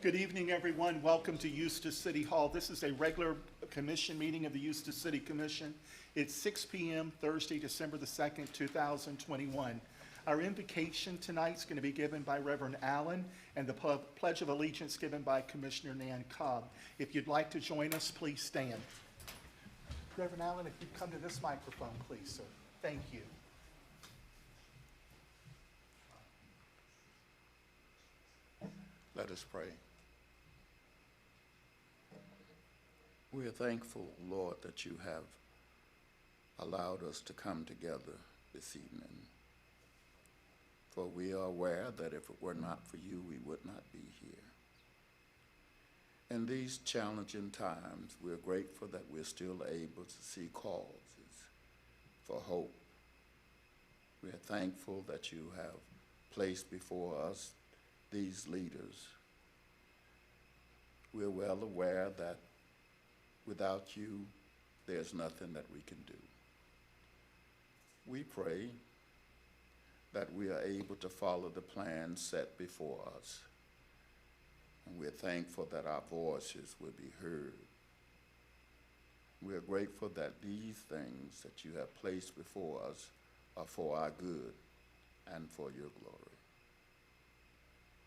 Good evening, everyone. Welcome to Eustis City Hall. This is a regular commission meeting of the Eustis City Commission. It's 6 p.m. Thursday, December the 2nd, 2021. Our invocation tonight is going to be given by Reverend Allen and the Pledge of Allegiance given by Commissioner Nan Cobb. If you'd like to join us, please stand. Reverend Allen, if you'd come to this microphone, please, sir. Thank you. Let us pray. We are thankful, Lord, that you have allowed us to come together this evening. For we are aware that if it were not for you, we would not be here. In these challenging times, we're grateful that we're still able to see causes for hope. We are thankful that you have placed before us these leaders. We're well aware that without you, there's nothing that we can do. We pray that we are able to follow the plan set before us. And we're thankful that our voices will be heard. We are grateful that these things that you have placed before us are for our good and for your glory.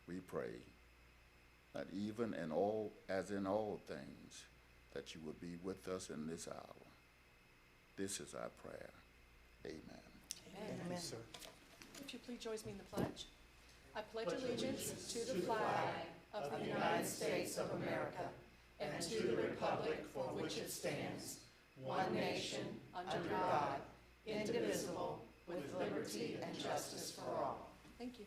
We pray that even in all, as in all things, that you will be with us in this hour. This is our prayer. Amen. Amen. Thank you, sir. Would you please join me in the pledge? I pledge allegiance to the flag of the United States of America and to the republic for which it stands, one nation, under God, indivisible, with liberty and justice for all. Thank you.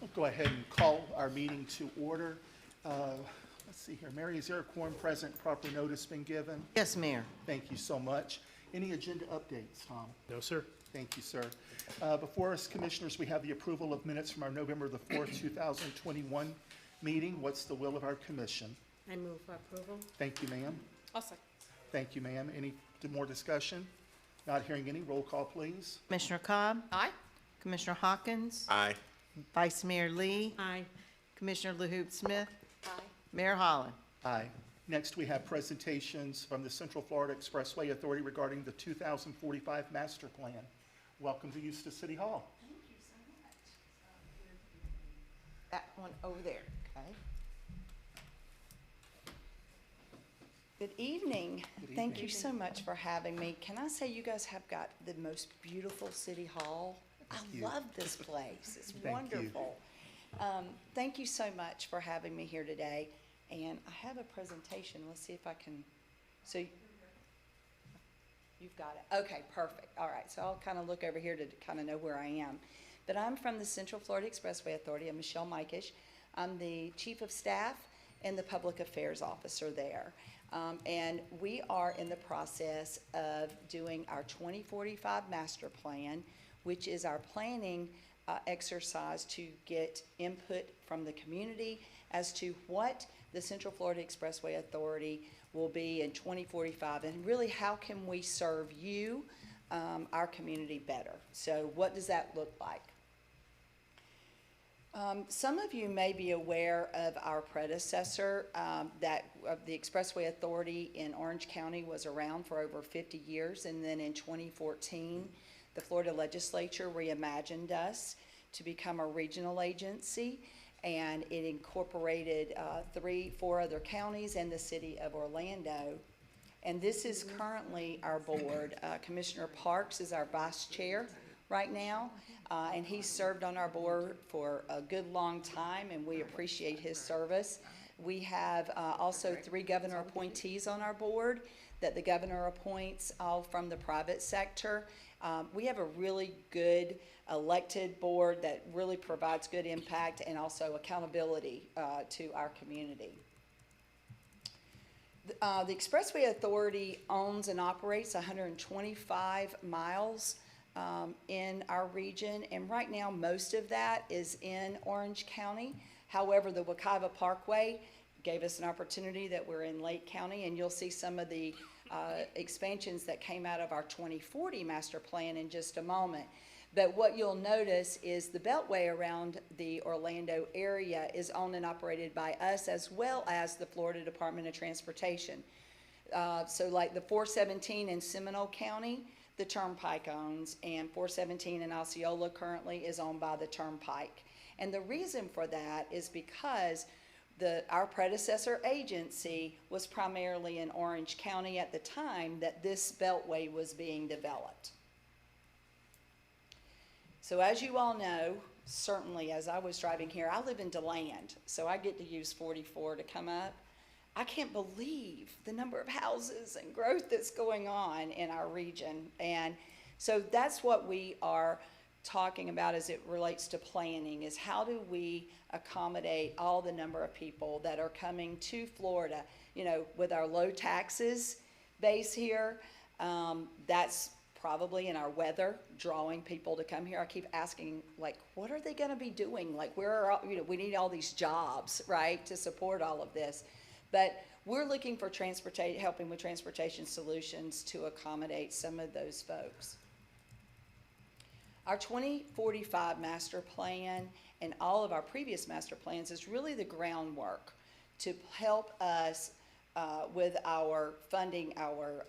We'll go ahead and call our meeting to order. Let's see here. Mary, is there a quorum present? Proper notice been given? Yes, Mayor. Thank you so much. Any agenda updates, Tom? No, sir. Thank you, sir. Before us, Commissioners, we have the approval of minutes from our November the 4th, 2021 meeting. What's the will of our commission? I move for approval. Thank you, ma'am. I'll second. Thank you, ma'am. Any more discussion? Not hearing any. Roll call, please. Commissioner Cobb? Aye. Commissioner Hawkins? Aye. Vice Mayor Lee? Aye. Commissioner LaHoop Smith? Aye. Mayor Holland? Aye. Next, we have presentations from the Central Florida Expressway Authority regarding the 2045 Master Plan. Welcome to Eustis City Hall. Thank you so much. That one over there, okay? Good evening. Good Thank evening. you so much for having me. Can I say you guys have got the most beautiful city hall? Thank I you. love this place. It's Thank you. wonderful. Thank you so much for having me here today. And I have a presentation. Let's see if I can. So you've got it. Okay, perfect. All right. So I'll kind of look over here to kind of know where I am. But I'm from the Central Florida Expressway Authority. I'm Michelle Mikish. I'm the Chief of Staff and the Public Affairs Officer there. And we are in the process of doing our 2045 Master Plan, which is our planning exercise to get input from the community as to what the Central Florida Expressway Authority will be in 2045, and really how can we serve you, our community, better. So what does that look like? Some of you may be aware of our predecessor, that the Expressway Authority in Orange County was around for over 50 years, and then in 2014, the Florida Legislature reimagined us to become a regional agency, and it incorporated 4 other counties and the city of Orlando. And this is currently our board. Commissioner Parks is our vice chair right now, and he's served on our board for a good long time, and we appreciate his service. We have also 3 governor appointees on our board that the governor appoints, all from the private sector. We have a really good elected board that really provides good impact and also accountability to our community. The Expressway Authority owns and operates 125 miles in our region, and right now most of that is in Orange County. However, the Wekiva Parkway gave us an opportunity that we're in Lake County, and you'll see some of the expansions that came out of our 2040 master plan in just a moment. But what you'll notice is the beltway around the Orlando area is owned and operated by us as well as the Florida Department of Transportation. So like the 417 in Seminole County, the Turnpike owns, and 417 in Osceola currently is owned by the Turnpike. And the reason for that is because our predecessor agency was primarily in Orange County at the time that this beltway was being developed. So as you all know, certainly as I was driving here, I live in DeLand, so I get to use 44 to come up. I can't believe the number of houses and growth that's going on in our region. And so that's what we are talking about as it relates to planning, is how do we accommodate all the number of people that are coming to Florida. You know, with our low taxes base here, that's probably in our weather drawing people to come here. I keep asking, like, what are they going to be doing? Like, where are all, you know, we need all these jobs, right, to support all of this. But we're looking for helping with transportation solutions to accommodate some of those folks. Our 2045 master plan and all of our previous master plans is really the groundwork to help us with our funding, our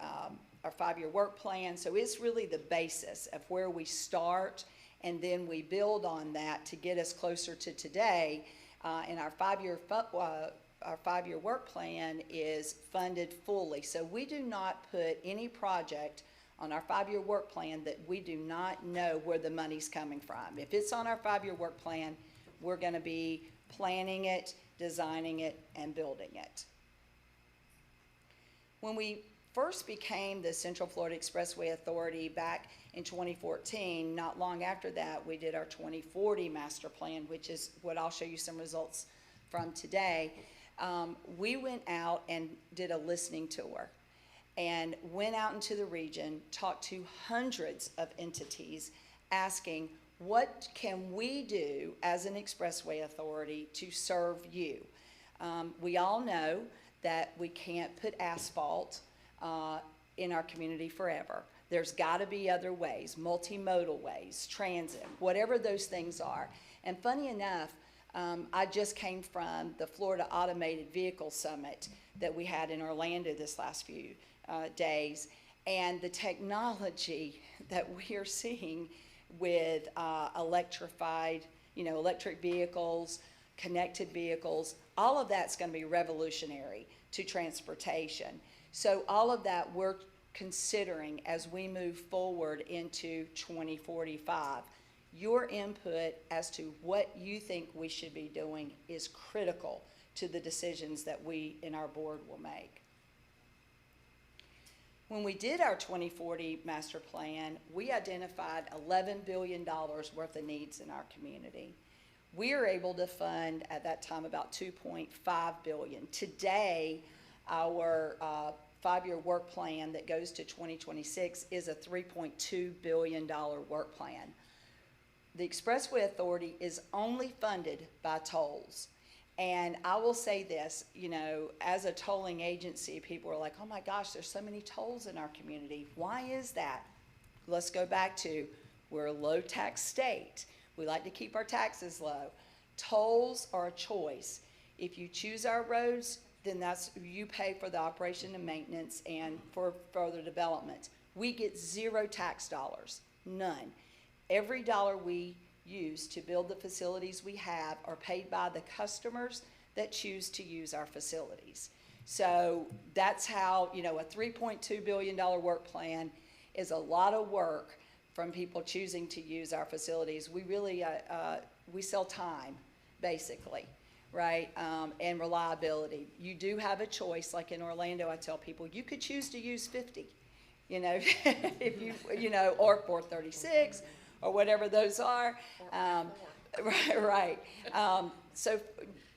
5-year work plan. So it's really the basis of where we start, and then we build on that to get us closer to today. And our 5-year work plan is funded fully. So we do not put any project on our 5-year work plan that we do not know where the money's coming from. If it's on our 5-year work plan, we're going to be planning it, designing it, and building it. When we first became the Central Florida Expressway Authority back in 2014, not long after that, we did our 2040 master plan, which is what I'll show you some results from today. We went out and did a listening tour and went out into the region, talked to hundreds of entities, asking, what can we do as an expressway authority to serve you? We all know that we can't put asphalt in our community forever. There's got to be other ways, multimodal ways, transit, whatever those things are. And funny enough, I just came from the Florida Automated Vehicle Summit that we had in Orlando this last few days, and the technology that we are seeing with electrified, electric vehicles, connected vehicles, all of that's going to be revolutionary to transportation. So all of that we're considering as we move forward into 2045. Your input as to what you think we should be doing is critical to the decisions that we in our board will make. When we did our 2040 master plan, we identified $11 billion worth of needs in our community. We were able to fund at that time about $2.5 billion. Today, our 5-year work plan that goes to 2026 is a $3.2 billion work plan. The Expressway Authority is only funded by tolls. And I will say this, as a tolling agency, people are like, oh my gosh, there's so many tolls in our community. Why is that? Let's go back to, we're a low tax state. We like to keep our taxes low. Tolls are a choice. If you choose our roads, then you pay for the operation and maintenance and for further development. We get 0 tax dollars, none. Every dollar we use to build the facilities we have are paid by the customers that choose to use our facilities. So that's how, a $3.2 billion work plan is a lot of work from people choosing to use our facilities. We really, we sell time, basically, right? And reliability. You do have a choice, like in Orlando, I tell people, you could choose to use 50, if you, or 436, or whatever those are, right.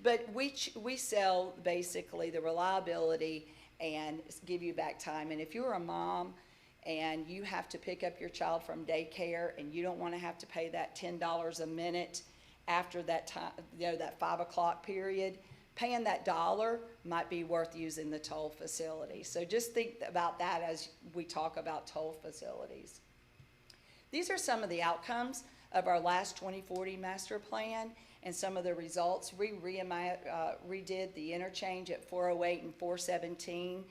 But we sell basically the reliability and give you back time. And if you're a mom and you have to pick up your child from daycare and you don't want to have to pay that $10 a minute after that time, that 5 o'clock period, paying that $1 might be worth using the toll facility. So just think about that as we talk about toll facilities. These are some of the outcomes of our last 2040 master plan and some of the results. We redid the interchange at 408 and 417.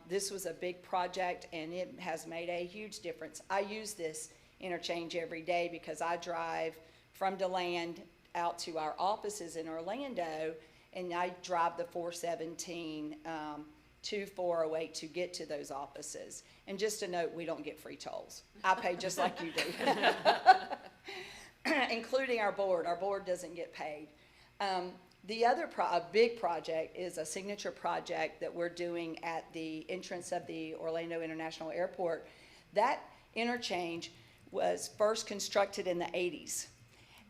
This was a big project, and it has made a huge difference. I use this interchange every day because I drive from DeLand out to our offices in Orlando, and I drive the 417 to 408 to get to those offices. And just a note, we don't get free tolls. I pay just like you do. Including our board. Our board doesn't get paid. The other big project is a signature project that we're doing at the entrance of the Orlando International Airport. That interchange was first constructed in the 80s.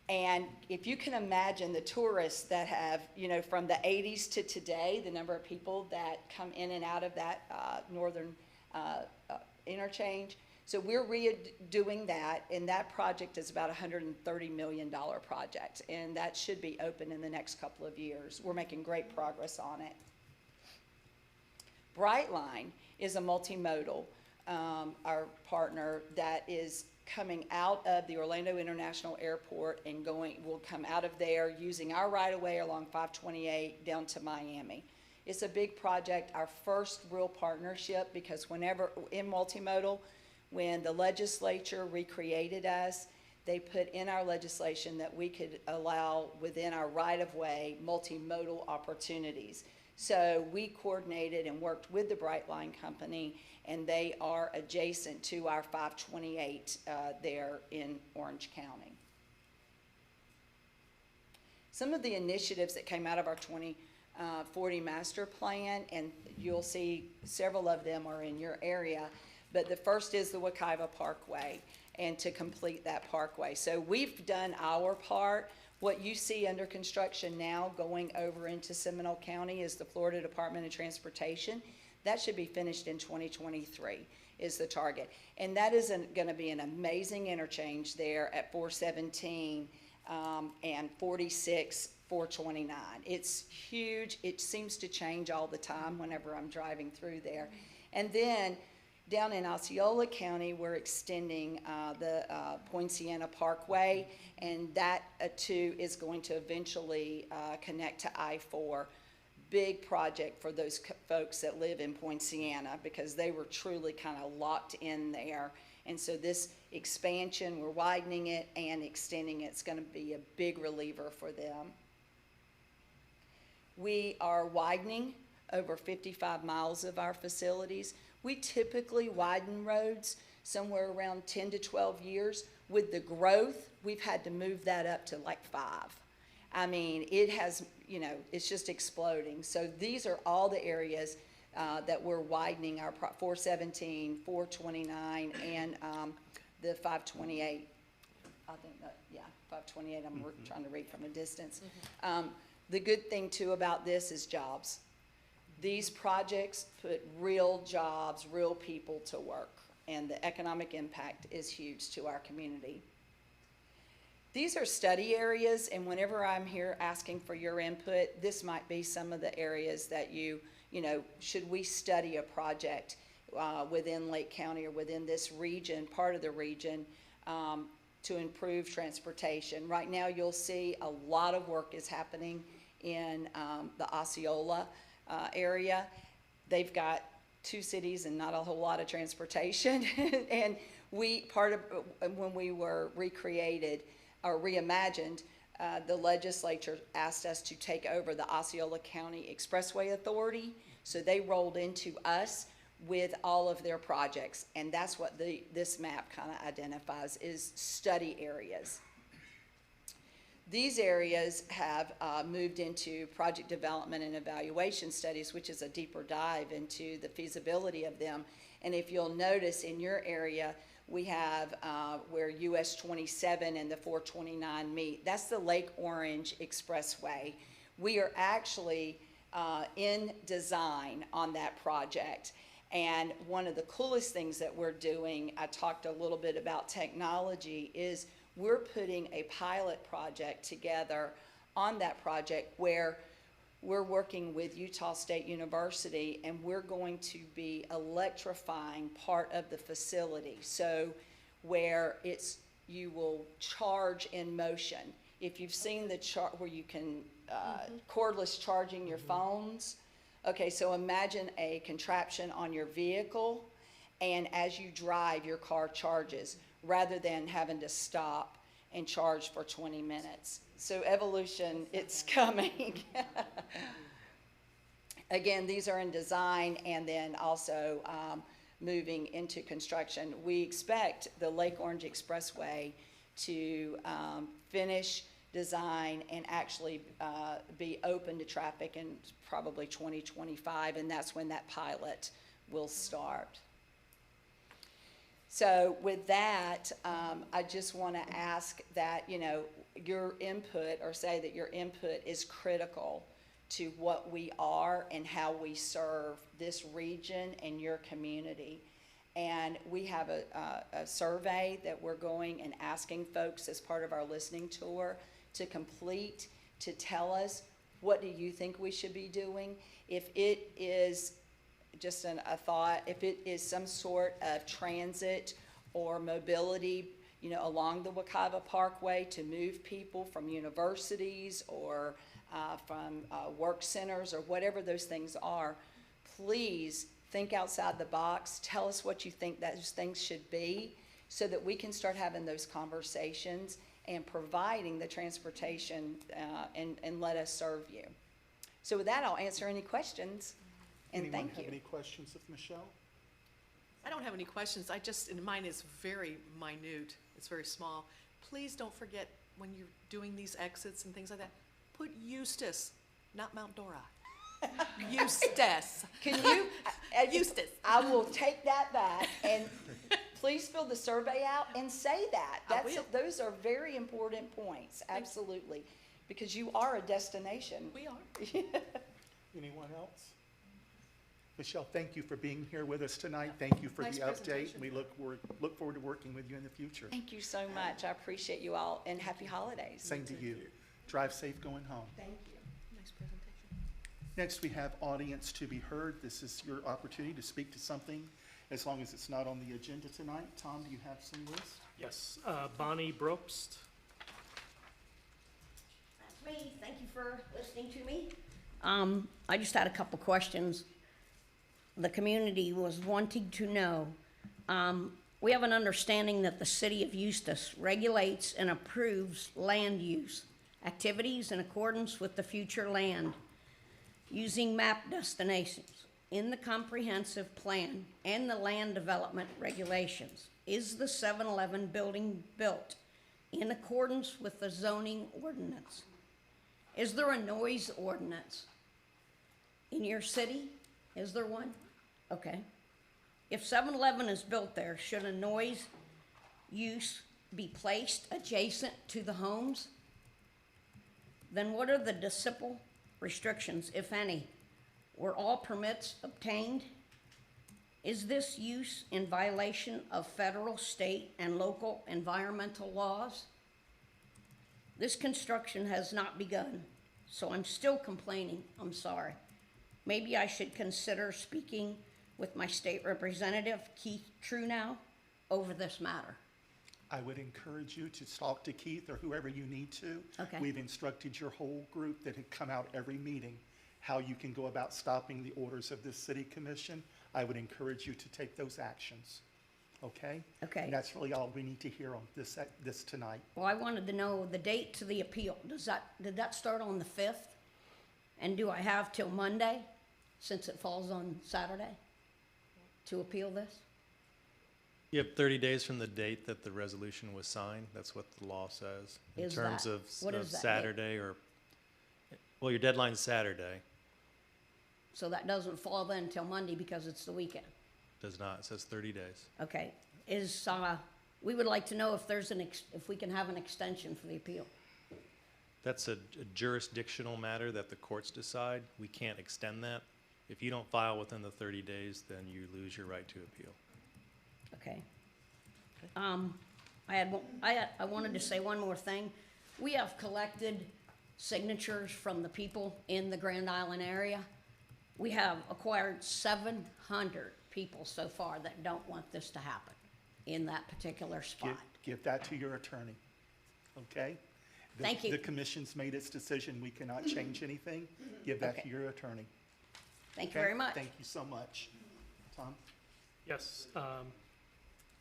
And if you can imagine the tourists that have, from the 80s to today, the number of people that come in and out of that northern interchange. So we're redoing that, and that project is about a $130 million project, and that should be open in the next couple of years. We're making great progress on it. Brightline is a multimodal, our partner, that is coming out of the Orlando International Airport and will come out of there using our right-of-way along 528 down to Miami. It's a big project, our first real partnership, because whenever in multimodal, when the legislature recreated us, they put in our legislation that we could allow within our right-of-way multimodal opportunities. So we coordinated and worked with the Brightline company, and they are adjacent to our 528 there in Orange County. Some of the initiatives that came out of our 2040 master plan, and you'll see several of them are in your area, but the first is the Wekiva Parkway, and to complete that parkway. So we've done our part. What you see under construction now going over into Seminole County is the Florida Department of Transportation. That should be finished in 2023 is the target. And that is going to be an amazing interchange there at 417 and 46, 429. It's huge. It seems to change all the time whenever I'm driving through there. And then down in Osceola County, we're extending the Poinciana Parkway, and that too is going to eventually connect to I-4. Big project for those folks that live in Poinciana, because they were truly kind of locked in there. And so this expansion, we're widening it and extending it. It's going to be a big reliever for them. We are widening over 55 miles of our facilities. We typically widen roads somewhere around 10 to 12 years. With the growth, we've had to move that up to like 5. I mean, it has, it's just exploding. So these are all the areas that we're widening our 417, 429, and the 528. I think that, yeah, 528, I'm trying to read from a distance. The good thing too about this is jobs. These projects put real jobs, real people to work, and the economic impact is huge to our community. These are study areas, and whenever I'm here asking for your input, this might be some of the areas that should we study a project within Lake County or within this region, part of the region, to improve transportation. Right now you'll see a lot of work is happening in the Osceola area. They've got 2 cities and not a whole lot of transportation. And when we were recreated or reimagined, the legislature asked us to take over the Osceola County Expressway Authority. So they rolled into us with all of their projects. And that's what this map kind of identifies, is study areas. These areas have moved into project development and evaluation studies, which is a deeper dive into the feasibility of them. And if you'll notice in your area, we have where US 27 and the 429 meet. That's the Lake Orange Expressway. We are actually in design on that project. And one of the coolest things that we're doing, I talked a little bit about technology, is we're putting a pilot project together on that project where we're working with Utah State University, and we're going to be electrifying part of the facility. So where you will charge in motion. If you've seen the chart where you can, cordless charging your phones, okay, so imagine a contraption on your vehicle, and as you drive, your car charges, rather than having to stop and charge for 20 minutes. So evolution, it's coming. Again, these are in design and then also moving into construction. We expect the Lake Orange Expressway to finish design and actually be open to traffic in probably 2025, and that's when that pilot will start. So with that, I just want to ask that, your input, or say that your input is critical to what we are and how we serve this region and your community. And we have a survey that we're going and asking folks as part of our listening tour to complete, to tell us, what do you think we should be doing? If it is just a thought, if it is some sort of transit or mobility, along the Wekiva Parkway to move people from universities or from work centers or whatever those things are, please think outside the box. Tell us what you think those things should be so that we can start having those conversations and providing the transportation and let us serve you. So with that, I'll answer any questions, and Anyone thank have you. any questions of Michelle? I don't have any questions. And mine is very minute. It's very small. Please don't forget, when you're doing these exits and things like that, put Eustis, not Mount Dora. Eustis. Can you? Eustis. I will take that back, and please fill the survey out and say that. I will. Those are very important points, absolutely, because you are a destination. We are. Anyone else? Michelle, thank you for being here with us tonight. Thank you for Nice the update. presentation. We look forward to working with you in the future. Thank you so much. I appreciate you all, and happy holidays. Same to you. Drive safe going home. Thank you. Nice presentation. Next, we have audience to be heard. This is your opportunity to speak to something, as long as it's not on the agenda tonight. Tom, do you have some list? Yes, Bonnie Brobst. That's me. Thank you for listening to me. I just had a couple questions. The community was wanting to know, we have an understanding that the city of Eustis regulates and approves land use activities in accordance with the future land using map destinations in the comprehensive plan and the land development regulations. Is the 7-Eleven building built in accordance with the zoning ordinance? Is there a noise ordinance in your city? Is there one? Okay. If 7-Eleven is built there, should a noise use be placed adjacent to the homes? Then what are the decibel restrictions, if any? Were all permits obtained? Is this use in violation of federal, state, and local environmental laws? This construction has not begun, so I'm still complaining. I'm sorry. Maybe I should consider speaking with my state representative, Keith Truenow, over this matter. I would encourage you to talk to Keith or whoever you need to. Okay. We've instructed your whole group that had come out every meeting how you can go about stopping the orders of this city commission. I would encourage you to take those actions, okay? Okay. And that's really all we need to hear on this tonight. Well, I wanted to know the date to the appeal. Did that start on the 5th? And do I have till Monday, since it falls on Saturday, to appeal this? You have 30 days from the date that the resolution was signed. That's what the law says. In Is terms that- of what of is that date? Saturday or, well, your deadline's Saturday. So that doesn't fall then till Monday because it's the weekend. Does not. It says 30 days. Okay. We would like to know if there's if we can have an extension for the appeal. That's a jurisdictional matter that the courts decide. We can't extend that. If you don't file within the 30 days, then you lose your right to appeal. Okay. I wanted to say one more thing. We have collected signatures from the people in the Grand Island area. We have acquired 700 people so far that don't want this to happen in that particular spot. Give that to your attorney, okay? Thank you. The commission's made its decision. We cannot change anything. Give that to Okay. your attorney. Thank you Okay? very much. Thank you so much. Tom? Yes,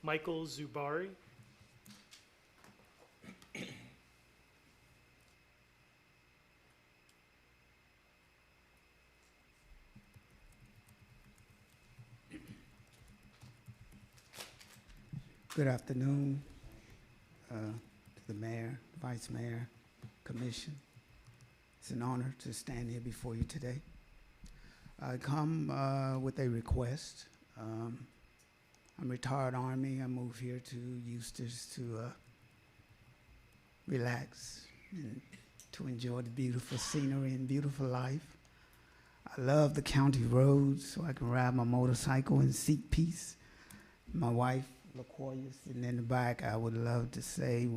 Michael Zubari. Good afternoon to the mayor, vice mayor, commission. It's an honor to stand here before you today. I come with a request. I'm retired Army. I moved here to Eustis to relax and to enjoy the beautiful scenery and beautiful life. I love the county roads so I can ride my motorcycle and seek peace. My wife, LaQuoya, sitting in the back, I would love to say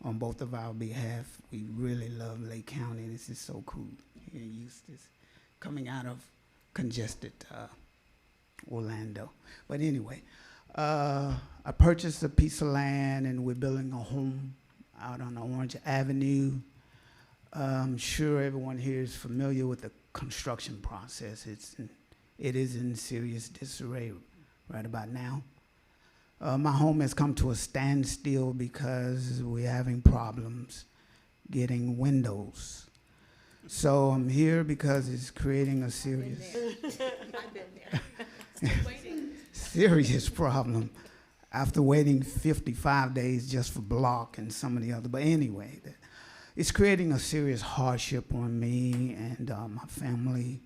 on both of our behalf, we really love Lake County. This is so cool here in Eustis, coming out of congested Orlando. But anyway, I purchased a piece of land and we're building a home out on Orange Avenue. I'm sure everyone here is familiar with the construction process. It is in serious disarray right about now. My home has come to a standstill because we're having problems getting windows. So I'm here because it's creating a serious, I've been there. Still waiting. serious problem after waiting 55 days just for block and some of the other. But anyway, it's creating a serious hardship on me and my family.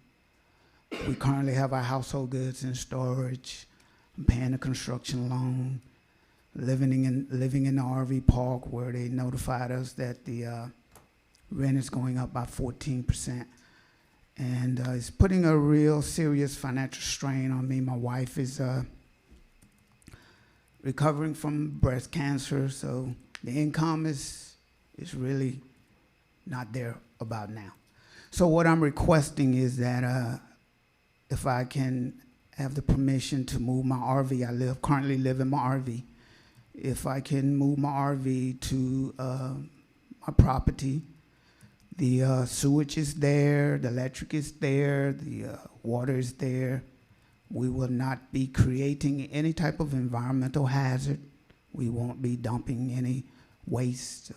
We currently have our household goods in storage. I'm paying a construction loan, living in the RV park where they notified us that the rent is going up by 14%. And it's putting a real serious financial strain on me. My wife is recovering from breast cancer, so the income is really not there about now. So what I'm requesting is that if I can have the permission to move my RV. I currently live in my RV. If I can move my RV to my property, the sewage is there, the electric is there, the water is there. We will not be creating any type of environmental hazard. We won't be dumping any waste,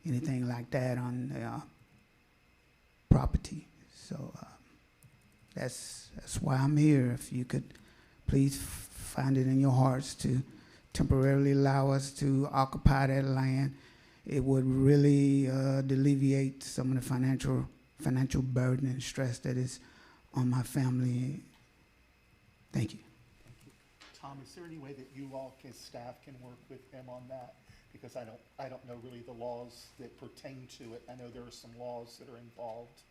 anything like that on the property. So that's why I'm here. If you could please find it in your hearts to temporarily allow us to occupy that land, it would really alleviate some of the financial burden and stress that is on my family. Thank you. Tom, is there any way that you all, as staff, can work with him on that? Because I don't know really the laws that pertain to it. I know there are some laws that are involved.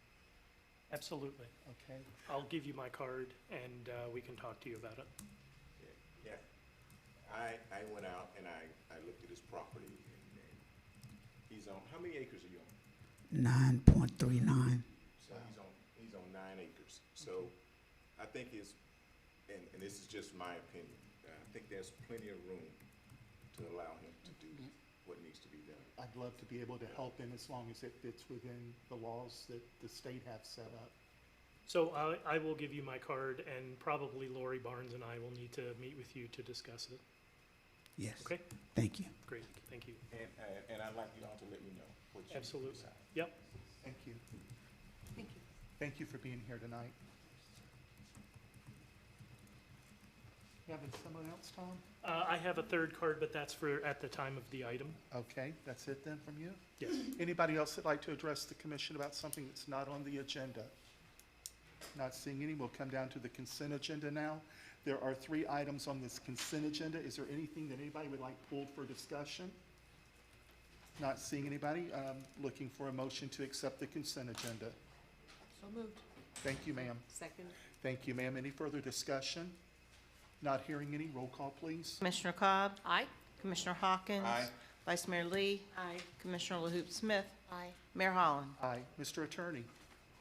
Absolutely. Okay. I'll give you my card and we can talk to you about it. Yeah. I went out and I looked at his property and he's on, how many acres are you on? 9.39. So he's on 9 acres. So I think and this is just my opinion, I think there's plenty of room to allow him to do what needs to be done. I'd love to be able to help him as long as it fits within the laws that the state have set up. So I will give you my card and probably Lori Barnes and I will need to meet with you to discuss it. Yes. Okay? Thank you. Great, thank you. And I'd like you all to let me know what you Absolutely. decide. Yep. Thank you. Thank you. Thank you for being here tonight. You having someone else, Tom? I have a third card, but that's for at the time of the item. Okay, that's it then from you? Yes. Anybody else that'd like to address the commission about something that's not on the agenda? Not seeing any, we'll come down to the consent agenda now. There are 3 items on this consent agenda. Is there anything that anybody would like pulled for discussion? Not seeing anybody, looking for a motion to accept the consent agenda. So moved. Thank you, ma'am. Second. Thank you, ma'am. Any further discussion? Not hearing any, roll call, please. Commissioner Cobb? Aye. Commissioner Hawkins? Aye. Vice Mayor Lee? Aye. Commissioner LaHoop Smith? Aye. Mayor Holland? Aye. Mr. Attorney.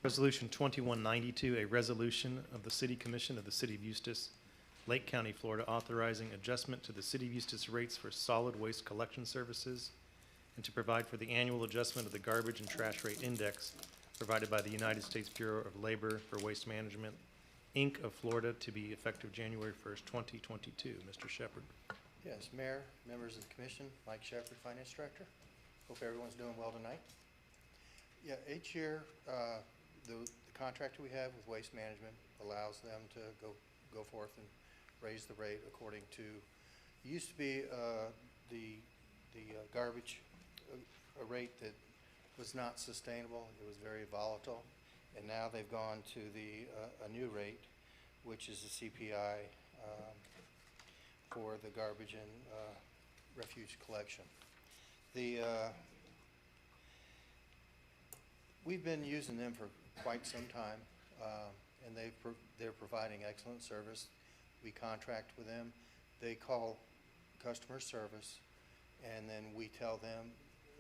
Resolution 2192, a resolution of the City Commission of the City of Eustis Lake County, Florida, authorizing adjustment to the City of Eustis rates for solid waste collection services, and to provide for the annual adjustment of the garbage and trash rate index provided by the United States Bureau of Labor for Waste Management, Inc. of Florida, to be effective January 1st, 2022. Mr. Shepherd. Yes, Mayor, members of the commission, Mike Shepherd, Finance Director. Hope everyone's doing well tonight. Yeah, each year, the contract we have with Waste Management allows them to go forth and raise the rate according to, it used to be the garbage, a rate that was not sustainable. It was very volatile. And now they've gone to a new rate, which is the CPI for the garbage and refuge collection. We've been using them for quite some time, and they're providing excellent service. We contract with them. They call customer service, and then we tell them,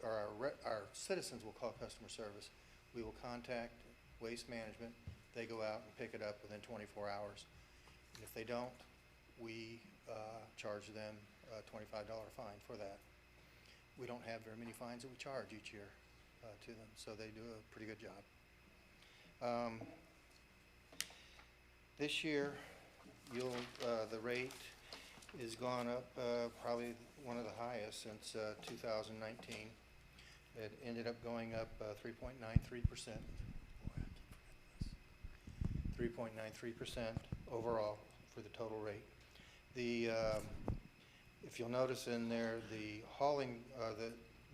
or our citizens will call customer service. We will contact Waste Management. They go out and pick it up within 24 hours. And if they don't, we charge them a $25 fine for that. We don't have very many fines that we charge each year to them, so they do a pretty good job. This year, the rate has gone up probably one of the highest since 2019. It ended up going up 3.93%. 3.93% overall for the total rate. If you'll notice in there, the hauling,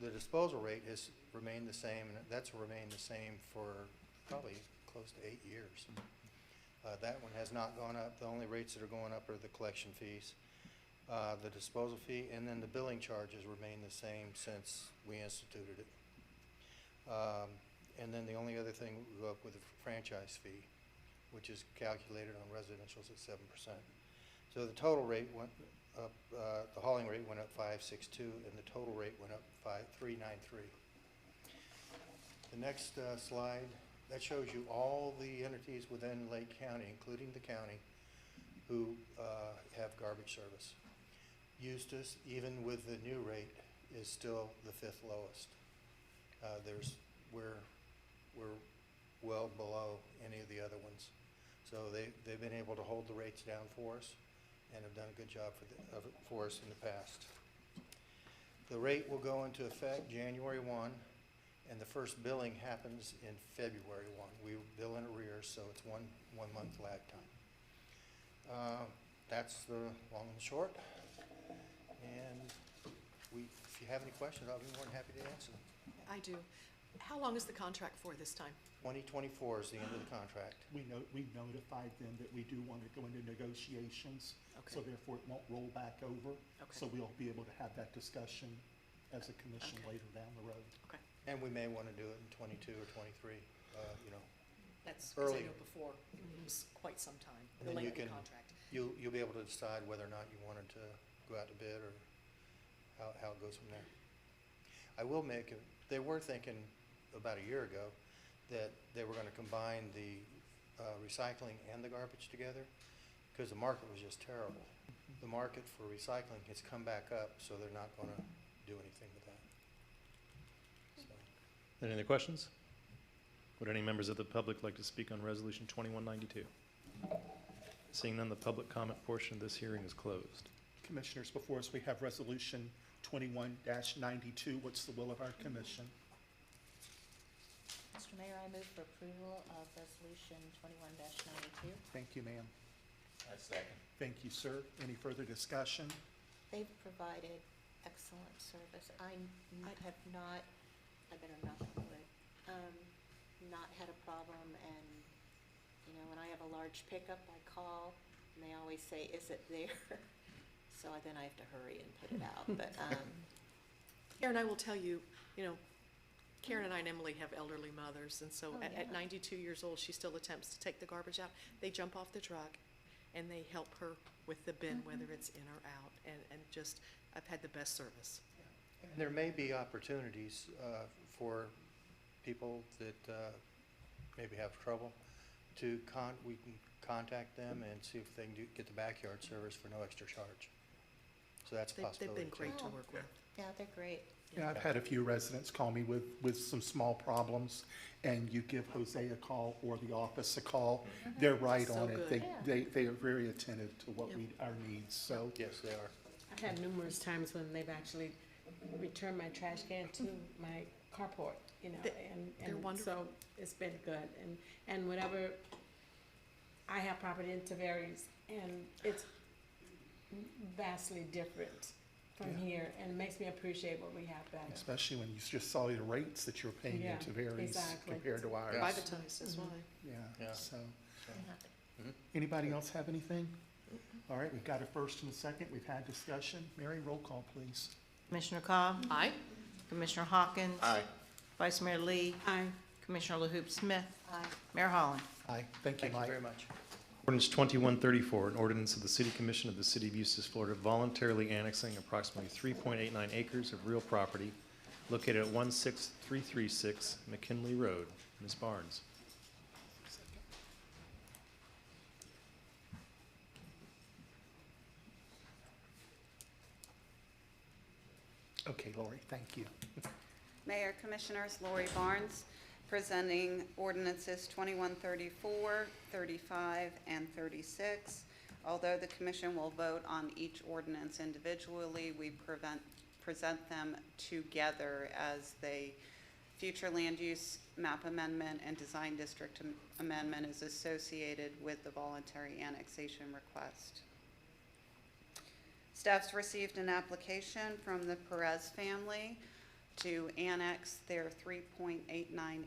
the disposal rate has remained the same, and that's remained the same for probably close to 8 years. That one has not gone up. The only rates that are going up are the collection fees, the disposal fee, and then the billing charges remain the same since we instituted it. And then the only other thing we go up with the franchise fee, which is calculated on residentials at 7%. So the total rate went up, the hauling rate went up 562, and the total rate went up 393. The next slide, that shows you all the entities within Lake County, including the county, who have garbage service. Eustis, even with the new rate, is still the 5th lowest. We're well below any of the other ones. So they've been able to hold the rates down for us and have done a good job for us in the past. The rate will go into effect January 1, and the first billing happens in February 1. We bill in arrears, so it's one month lag time. That's the long and short. And if you have any questions, I'll be more than happy to answer them. I do. How long is the contract for this time? 2024 is the end of the contract. We notified them that we do want to go into negotiations, so Okay. therefore it won't roll back over. Okay. So we'll be able to have that discussion as a commission Okay. later down the road. Okay. And we may want to do it in 22 or 23, That's because I Early. know before, it was quite some time, And the then you length of the can- contract. You'll be able to decide whether or not you wanted to go out to bid or how it goes from there. I will they were thinking about a year ago that they were going to combine the recycling and the garbage together because the market was just terrible. The market for recycling has come back up, so they're not going to do anything with that. So. Any other questions? Would any members of the public like to speak on Resolution 2192? Seeing none, the public comment portion of this hearing is closed. Commissioners, before us, we have Resolution 21-92. What's the will of our commission? Mr. Mayor, I move for approval of Resolution 21-92. Thank you, ma'am. I second. Thank you, sir. Any further discussion? They've provided excellent service. I have not, I better knock on wood, not had a problem, and, when I have a large pickup, I call, and they always say, is it there? So then I have to hurry and put it out, but, Karen, I will tell you, Karen and I and Emily have elderly mothers, and so Oh, at yeah. 92 years old, she still attempts to take the garbage out. They jump off the truck, and they help her with the bin, whether it's in or out, and just, I've had the best service. And there may be opportunities for people that maybe have trouble we can contact them and see if they can get the backyard service for no extra charge. So that's a They've possibility. been great to too. work with. Yeah, they're great. Yeah, I've had a few residents call me with some small problems, and you give Jose a call or the office a call, they're right So on it. good. They are very attentive to what our needs, so. Yes, they are. I've had numerous times when they've actually returned my trash can to my carport, you know, They're and wonderful. so it's been good. And whatever, I have property in Tavares, and it's vastly different from Yeah. here, and it makes me appreciate what we have better. Especially when you just saw the rates that you're paying Yeah, into varies exactly. compared to ours. Privatized as well. Yeah, Yeah. so. Anybody else have anything? All right, we've got a first and a second. We've had discussion. Mary, roll call, please. Commissioner Cobb? Aye. Commissioner Hawkins? Aye. Vice Mayor Lee? Aye. Commissioner LaHoop Smith? Aye. Mayor Holland? Aye, thank you, Thank you Mike. very much. Ordinance 2134, an ordinance of the City Commission of the City of Eustis, Florida, voluntarily annexing approximately 3.89 acres of real property located at 16336 McKinley Road. Ms. Barnes. Okay, Lori, thank you. Mayor, Commissioners, Lori Barnes, presenting ordinances 2134, 35, and 36. Although the commission will vote on each ordinance individually, we present them together as the future land use map amendment and design district amendment is associated with the voluntary annexation request. Staff's received an application from the Perez family to annex their 3.89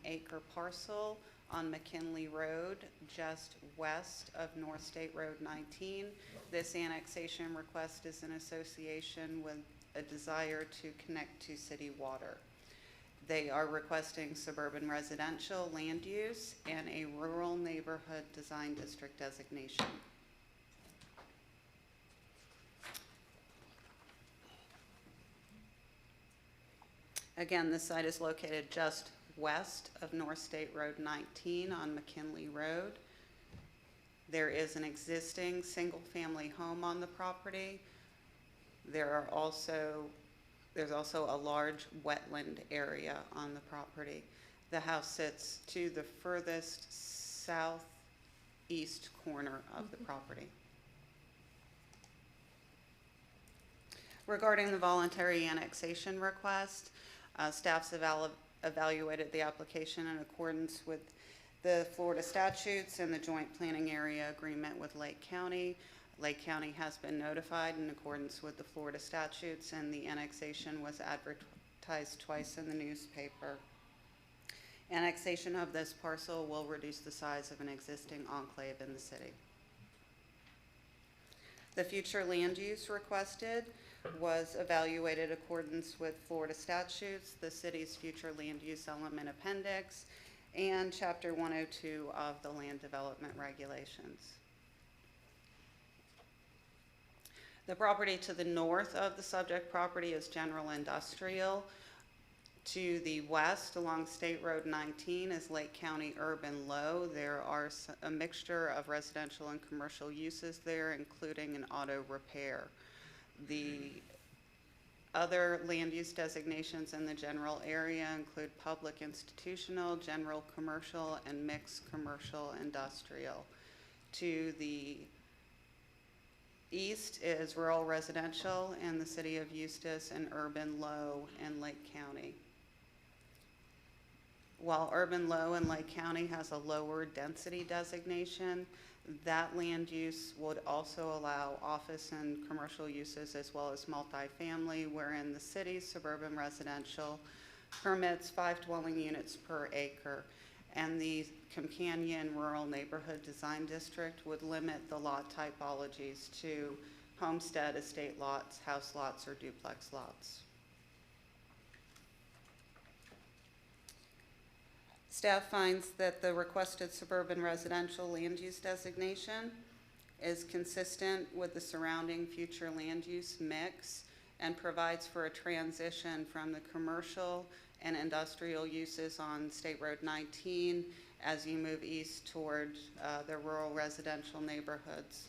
acre parcel on McKinley Road, just west of North State Road 19. This annexation request is in association with a desire to connect to city water. They are requesting suburban residential land use and a rural neighborhood design district designation. Again, this site is located just west of North State Road 19 on McKinley Road. There is an existing single-family home on the property. There's also a large wetland area on the property. The house sits to the furthest southeast corner of the property. Regarding the voluntary annexation request, staff's evaluated the application in accordance with the Florida statutes and the joint planning area agreement with Lake County. Lake County has been notified in accordance with the Florida statutes, and the annexation was advertised twice in the newspaper. Annexation of this parcel will reduce the size of an existing enclave in the city. The future land use requested was evaluated in accordance with Florida statutes, the city's future land use element appendix, and Chapter 102 of the Land Development Regulations. The property to the north of the subject property is general industrial. To the west along State Road 19 is Lake County Urban Low. There are a mixture of residential and commercial uses there, including an auto repair. The other land use designations in the general area include public institutional, general commercial, and mixed commercial industrial. To the east is rural residential in the city of Eustis and urban low in Lake County. While urban low in Lake County has a lower density designation, that land use would also allow office and commercial uses as well as multifamily, wherein the city's suburban residential permits 5 dwelling units per acre, and the companion rural neighborhood design district would limit the lot typologies to homestead, estate lots, house lots, or duplex lots. Staff finds that the requested suburban residential land use designation is consistent with the surrounding future land use mix and provides for a transition from the commercial and industrial uses on State Road 19 as you move east toward the rural residential neighborhoods.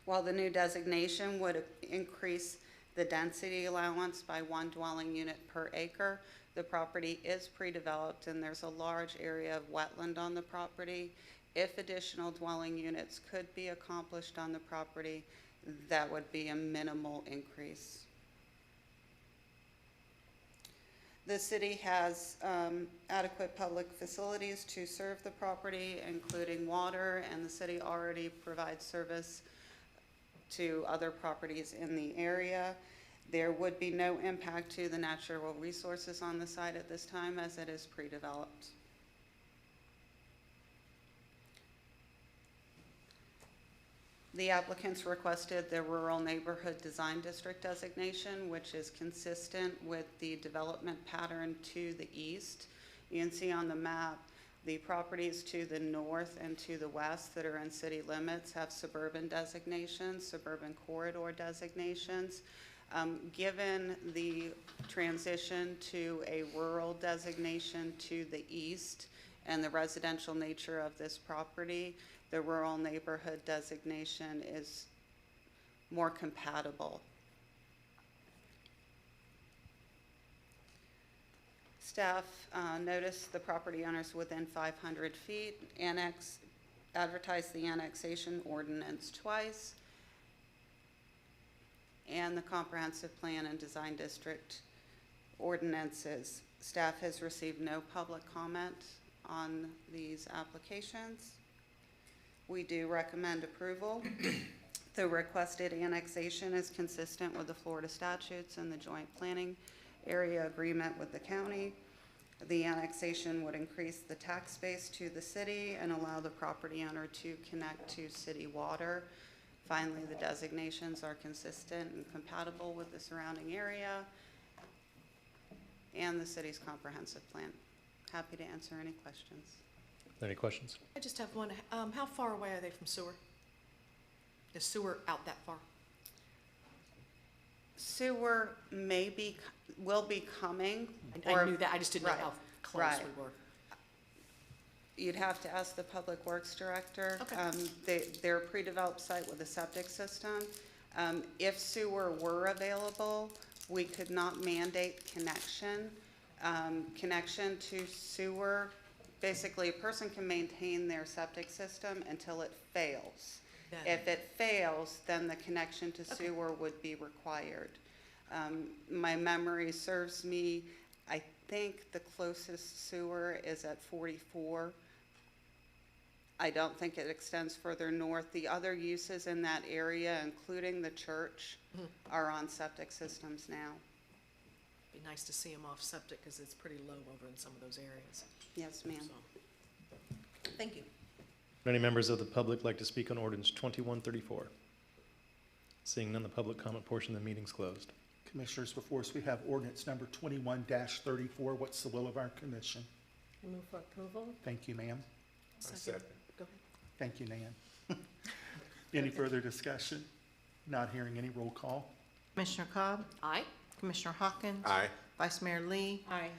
While the new designation would increase the density allowance by 1 dwelling unit per acre, the property is pre-developed and there's a large area of wetland on the property. If additional dwelling units could be accomplished on the property, that would be a minimal increase. The city has adequate public facilities to serve the property, including water, and the city already provides service to other properties in the area. There would be no impact to the natural resources on the site at this time, as it is pre-developed. The applicants requested the Rural Neighborhood Design District designation, which is consistent with the development pattern to the east. You can see on the map, the properties to the north and to the west that are in city limits have suburban designations, suburban corridor designations. Given the transition to a rural designation to the east and the residential nature of this property, the rural neighborhood designation is more compatible. Staff noticed the property owners within 500 feet advertised the annexation ordinance twice, and the comprehensive plan and design district ordinances. Staff has received no public comment on these applications. We do recommend approval. The requested annexation is consistent with the Florida statutes and the joint planning area agreement with the county. The annexation would increase the tax base to the city and allow the property owner to connect to city water. Finally, the designations are consistent and compatible with the surrounding area and the city's comprehensive plan. Happy to answer any questions. Any questions? I just have one. How far away are they from sewer? Is sewer out that far? Sewer will be coming. I knew that, I just didn't know Right, how close right. we were. You'd have to ask the Public Works Director. Okay. They're a pre-developed site with a septic system. If sewer were available, we could not mandate connection. Connection to sewer, basically a person can maintain their septic system until it fails. Then- If it fails, then the connection to sewer would be required. My memory serves me, I think the closest sewer is at 44. I don't think it extends further north. The other uses in that area, including the church, are on septic systems now. Be nice to see them off septic because it's pretty low over in some of those areas. Yes, ma'am. So, thank you. Would any members of the public like to speak on ordinance 2134? Seeing none, the public comment portion of the meeting is closed. Commissioners, before us, we have ordinance number 21-34. What's the will of our commission? I move for approval. Thank you, ma'am. Second. Go ahead. Thank you, Nan. Any further discussion? Not hearing any. Roll call. Commissioner Cobb? Aye. Commissioner Hawkins? Aye. Vice Mayor Lee? Aye.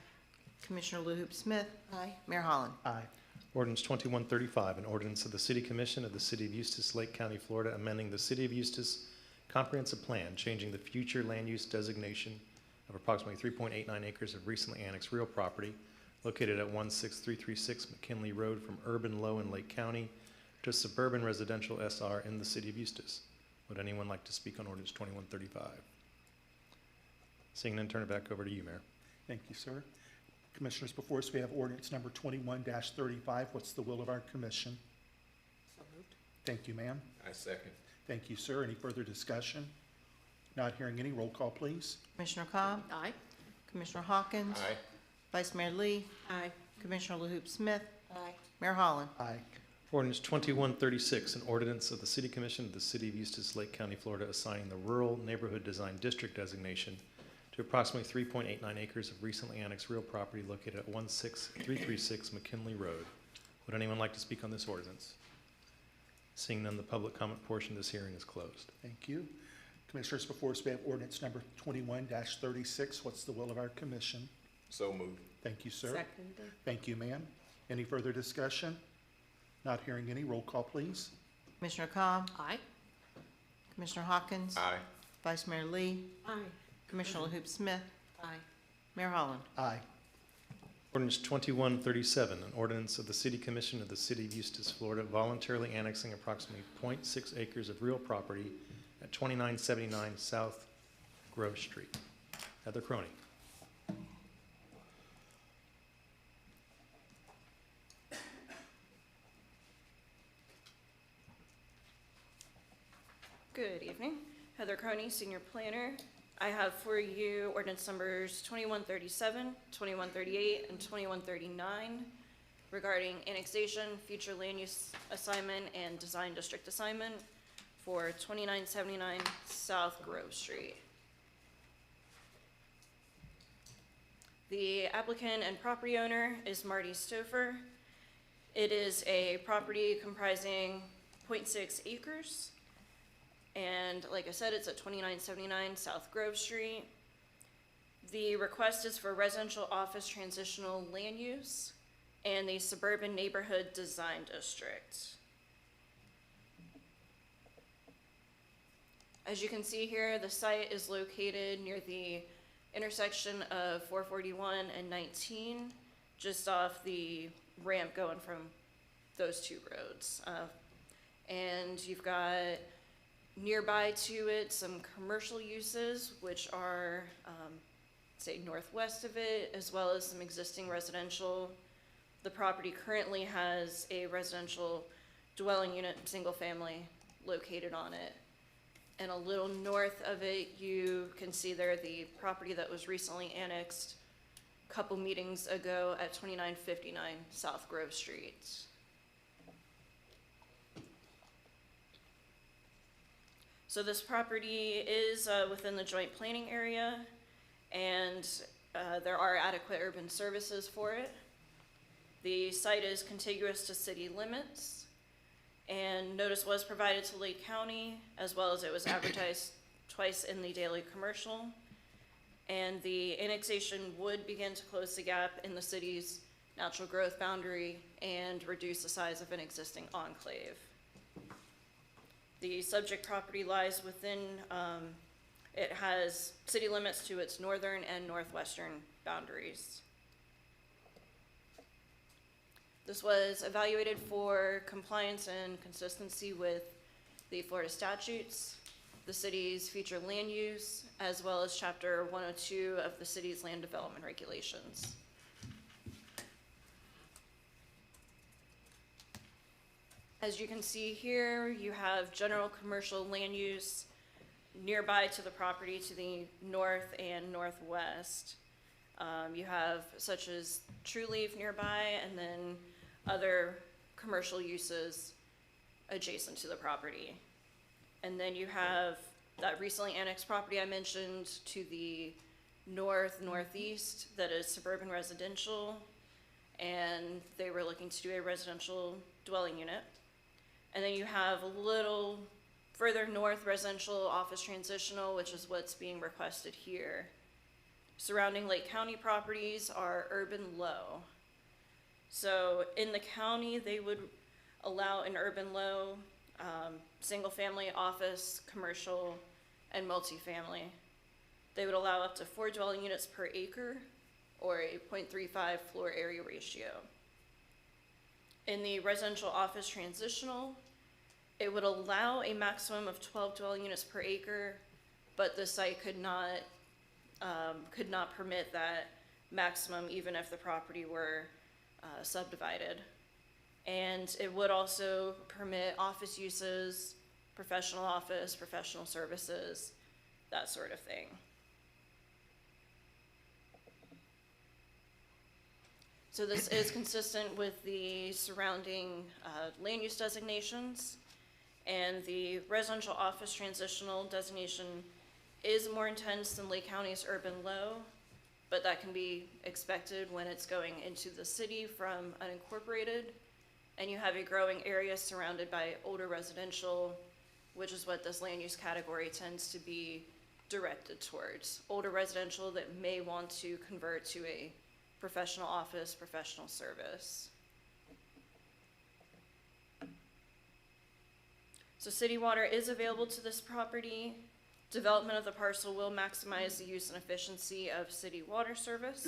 Commissioner Luhoop Smith? Aye. Mayor Holland? Aye. Ordinance 2135, an ordinance of the City Commission of the City of Eustis, Lake County, Florida, amending the City of Eustis Comprehensive Plan, changing the future land use designation of approximately 3.89 acres of recently annexed real property located at 16336 McKinley Road from urban low in Lake County to suburban residential SR in the City of Eustis. Would anyone like to speak on ordinance 2135? Seeing none, turn it back over to you, Mayor. Thank you, sir. Commissioners, before us, we have ordinance number 21-35. What's the will of our commission? So moved. Thank you, ma'am. I second. Thank you, sir. Any further discussion? Not hearing any. Roll call, please. Commissioner Cobb? Aye. Commissioner Hawkins? Aye. Vice Mayor Lee? Aye. Commissioner Luhoop Smith? Aye. Mayor Holland? Aye. Ordinance 2136, an ordinance of the City Commission of the City of Eustis, Lake County, Florida, assigning the Rural Neighborhood Design District designation to approximately 3.89 acres of recently annexed real property located at 16336 McKinley Road. Would anyone like to speak on this ordinance? Seeing none, the public comment portion of this hearing is closed. Thank you. Commissioners, before us, we have ordinance number 21-36. What's the will of our commission? So moved. Thank you, sir. Second. Thank you, ma'am. Any further discussion? Not hearing any. Roll call, please. Commissioner Cobb? Aye. Commissioner Hawkins? Aye. Vice Mayor Lee? Aye. Commissioner LaHoop Smith? Aye. Mayor Holland? Aye. Ordinance 2137, an ordinance of the City Commission of the City of Eustis, Florida, voluntarily annexing approximately .6 acres of real property at 2979 South Grove Street. Heather Croney. Good evening. Heather Croney, Senior Planner. I have for you ordinance numbers 2137, 2138, and 2139 regarding annexation, future land use assignment, and design district assignment for 2979 South Grove Street. The applicant and property owner is Marty Stouffer. It is a property comprising 0.6 acres. And like I said, it's at 2979 South Grove Street. The request is for residential office transitional land use and the suburban neighborhood design district. As you can see here, the site is located near the intersection of 441 and 19, just off the ramp going from those two roads. And you've got nearby to it some commercial uses, which are, say, northwest of it, as well as some existing residential. The property currently has a residential dwelling unit, single family, located on it. And a little north of it, you can see there the property that was recently annexed a couple meetings ago at 2959 South Grove Street. So this property is within the joint planning area, and there are adequate urban services for it. The site is contiguous to city limits, and notice was provided to Lake County, as well as it was advertised twice in the Daily Commercial. And the annexation would begin to close the gap in the city's natural growth boundary and reduce the size of an existing enclave. The subject property lies within, it has city limits to its northern and northwestern boundaries. This was evaluated for compliance and consistency with the Florida statutes, the city's future land use, as well as Chapter 102 of the city's land development regulations. As you can see here, you have general commercial land use nearby to the property to the north and northwest. You have such as True Leaf nearby, and then other commercial uses adjacent to the property. And then you have that recently annexed property I mentioned to the northeast that is suburban residential, and they were looking to do a residential dwelling unit. And then you have a little further north residential office transitional, which is what's being requested here. Surrounding Lake County properties are urban low. So in the county, they would allow an urban low, single family office, commercial, and multifamily. They would allow up to 4 dwelling units per acre or a 0.35 floor area ratio. In the residential office transitional, it would allow a maximum of 12 dwelling units per acre, but the site could not permit that maximum even if the property were subdivided. And it would also permit office uses, professional office, professional services, that sort of thing. So this is consistent with the surrounding land use designations, and the residential office transitional designation is more intense than Lake County's urban low, but that can be expected when it's going into the city from unincorporated, and you have a growing area surrounded by older residential, which is what this land use category tends to be directed towards. Older residential that may want to convert to a professional office, professional service. So city water is available to this property. Development of the parcel will maximize the use and efficiency of city water service.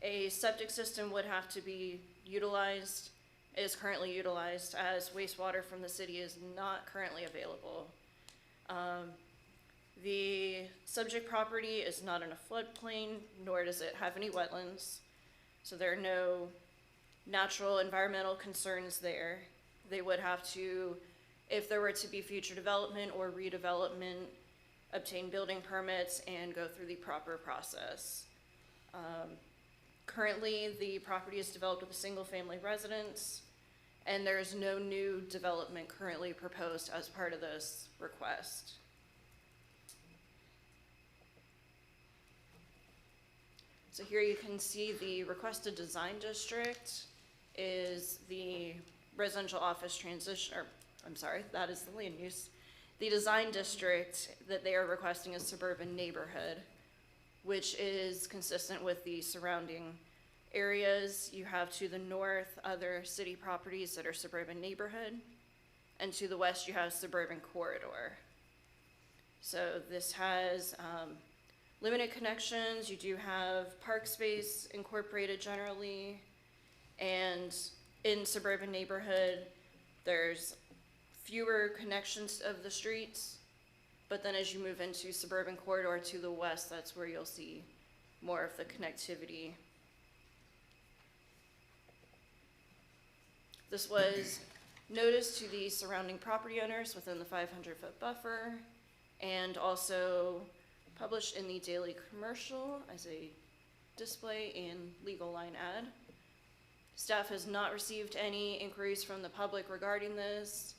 A septic system would have to be utilized, is currently utilized, as wastewater from the city is not currently available. The subject property is not in a floodplain, nor does it have any wetlands. So there are no natural environmental concerns there. They would have to, if there were to be future development or redevelopment, obtain building permits and go through the proper process. Currently, the property is developed with a single-family residence, and there is no new development currently proposed as part of this request. So here you can see the requested design district is the residential office transition, or I'm sorry, that is the land use. The design district that they are requesting is suburban neighborhood, which is consistent with the surrounding areas. You have to the north other city properties that are suburban neighborhood, and to the west you have suburban corridor. So this has limited connections. You do have park space incorporated generally, and in suburban neighborhood there's fewer connections of the streets, but then as you move into suburban corridor to the west, that's where you'll see more of the connectivity. This was noticed to the surrounding property owners within the 500-foot buffer, and also published in the Daily Commercial as a display and legal line ad. Staff has not received any inquiries from the public regarding this.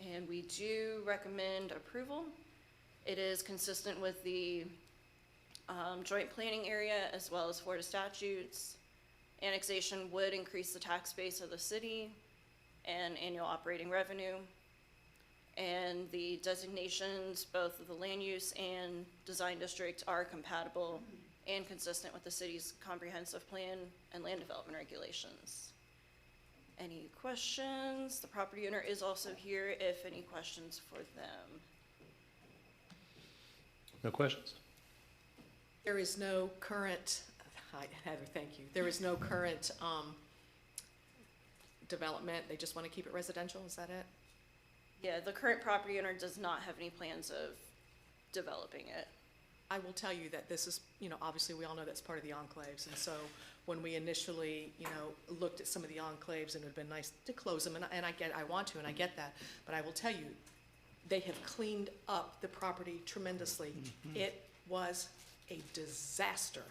And we do recommend approval. It is consistent with the joint planning area as well as Florida statutes. Annexation would increase the tax base of the city and annual operating revenue. And the designations, both of the land use and design district, are compatible and consistent with the city's comprehensive plan and land development regulations. Any questions? The property owner is also here if any questions for them. No questions? There is no current, hi, Heather, thank you. There is no current development. They just want to keep it residential, is that it? Yeah, the current property owner does not have any plans of developing it. I will tell you that this is, obviously we all know that's part of the enclaves, and so when we initially, looked at some of the enclaves, and it would have been nice to close them, and I want to, and I get that, but I will tell you, they have cleaned up the property tremendously. Mm-hmm. It was a disaster,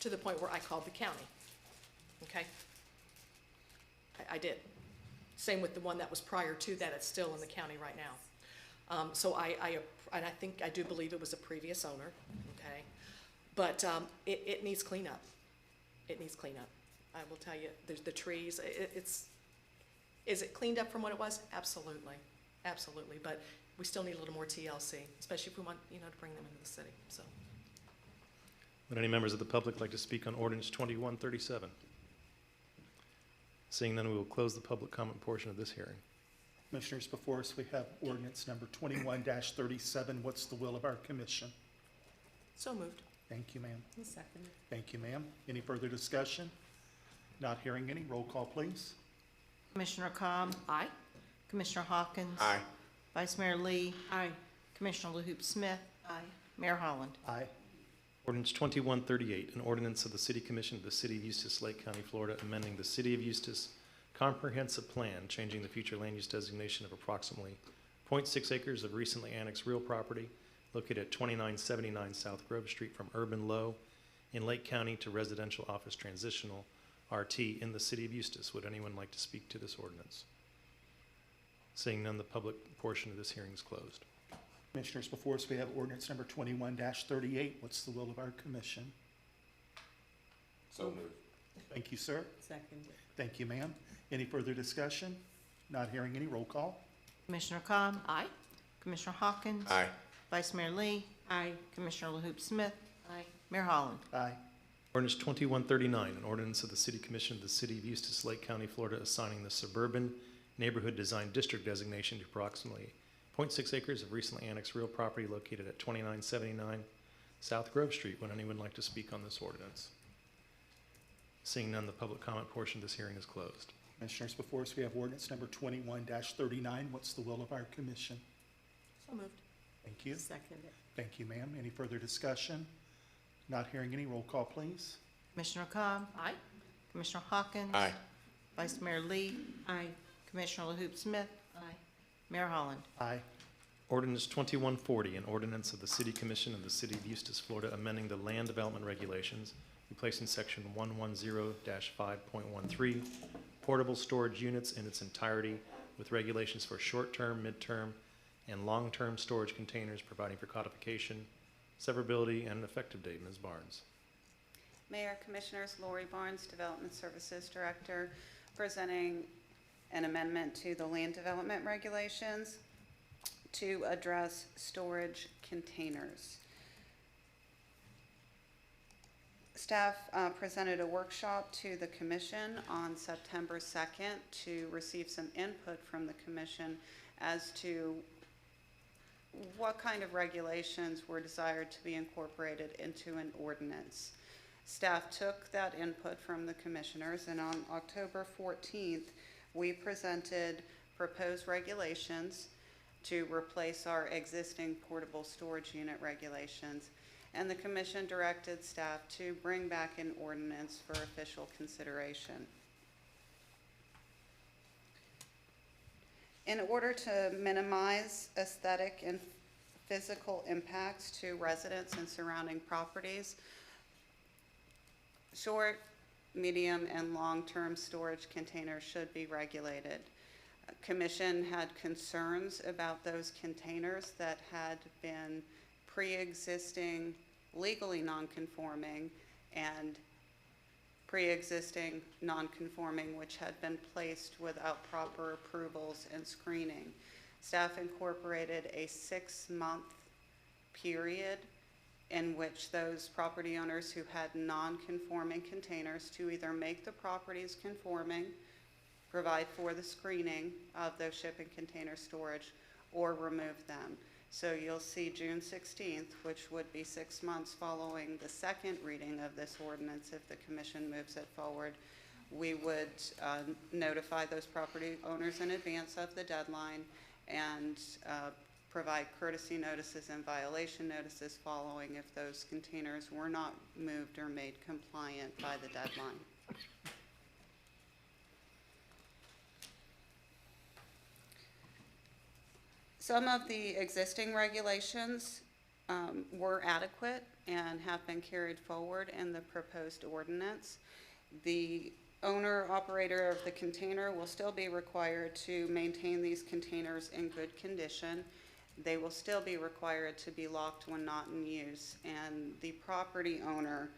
to the point where I called the county, okay? I did. Same with the one that was prior to that, it's still in the county right now. So and I do believe it was a previous owner, okay? But it needs cleanup. It needs cleanup. I will tell you, there's the trees, is it cleaned up from what it was? Absolutely, absolutely. But we still need a little more TLC, especially if we want, to bring them into the city, so. Would any members of the public like to speak on Ordinance 2137? Seeing none, we will close the public comment portion of this hearing. Commissioners, before us, we have ordinance number 21-37. What's the will of our commission? So moved. Thank you, ma'am. I'll second it. Thank you, ma'am. Any further discussion? Not hearing any. Roll call, please. Commissioner Cobb? Aye. Commissioner Hawkins? Aye. Vice Mayor Lee? Aye. Commissioner LaHoop Smith? Aye. Mayor Holland? Aye. Ordinance 2138, an ordinance of the City Commission of the City of Eustis, Lake County, Florida, amending the City of Eustis Comprehensive Plan, changing the future land use designation of approximately 0.6 acres of recently annexed real property located at 2979 South Grove Street from urban low in Lake County to residential office transitional RT in the City of Eustis. Would anyone like to speak to this ordinance? Seeing none, the public portion of this hearing is closed. Commissioners, before us, we have ordinance number 21-38. What's the will of our commission? So moved. Thank you, sir. Second it. Thank you, ma'am. Any further discussion? Not hearing any. Roll call. Commissioner Cobb? Aye. Commissioner Hawkins? Aye. Vice Mayor Lee? Aye. Commissioner LaHoop Smith? Aye. Mayor Holland? Aye. Ordinance 2139, an ordinance of the City Commission of the City of Eustis, Lake County, Florida, assigning the suburban neighborhood design district designation to approximately 0.6 acres of recently annexed real property located at 2979 South Grove Street. Would anyone like to speak on this ordinance? Seeing none, the public comment portion of this hearing is closed. Commissioners, before us, we have ordinance number 21-39. What's the will of our commission? So moved. Thank you. Second it. Thank you, ma'am. Any further discussion? Not hearing any. Roll call, please. Commissioner Cobb? Aye. Commissioner Hawkins? Aye. Vice Mayor Lee? Aye. Commissioner LaHoop Smith? Aye. Mayor Holland? Aye. Ordinance 2140, an ordinance of the City Commission of the City of Eustis, Florida, amending the land development regulations, replacing section 110-5.13, portable storage units in its entirety, with regulations for short-term, mid-term, and long-term storage containers, providing for codification, severability, and an effective date. Ms. Barnes. Mayor, Commissioners, Lori Barnes, Development Services Director, presenting an amendment to the land development regulations to address storage containers. Staff presented a workshop to the Commission on September 2nd to receive some input from the Commission as to what kind of regulations were desired to be incorporated into an ordinance. Staff took that input from the commissioners, and on October 14th, we presented proposed regulations to replace our existing portable storage unit regulations, and the commission directed staff to bring back an ordinance for official consideration. In order to minimize aesthetic and physical impacts to residents and surrounding properties, short, medium, and long-term storage containers should be regulated. Commission had concerns about those containers that had been pre-existing legally non-conforming and pre-existing non-conforming which had been placed without proper approvals and screening. Staff incorporated a 6-month period in which those property owners who had non-conforming containers to either make the properties conforming, provide for the screening of those shipping container storage, or remove them. So you'll see June 16th, which would be 6 months following the second reading of this ordinance if the commission moves it forward. We would notify those property owners in advance of the deadline and provide courtesy notices and violation notices following if those containers were not moved or made compliant by the deadline. Some of the existing regulations were adequate and have been carried forward in the proposed ordinance. The owner-operator of the container will still be required to maintain these containers in good condition. They will still be required to be locked when not in use, and the property owner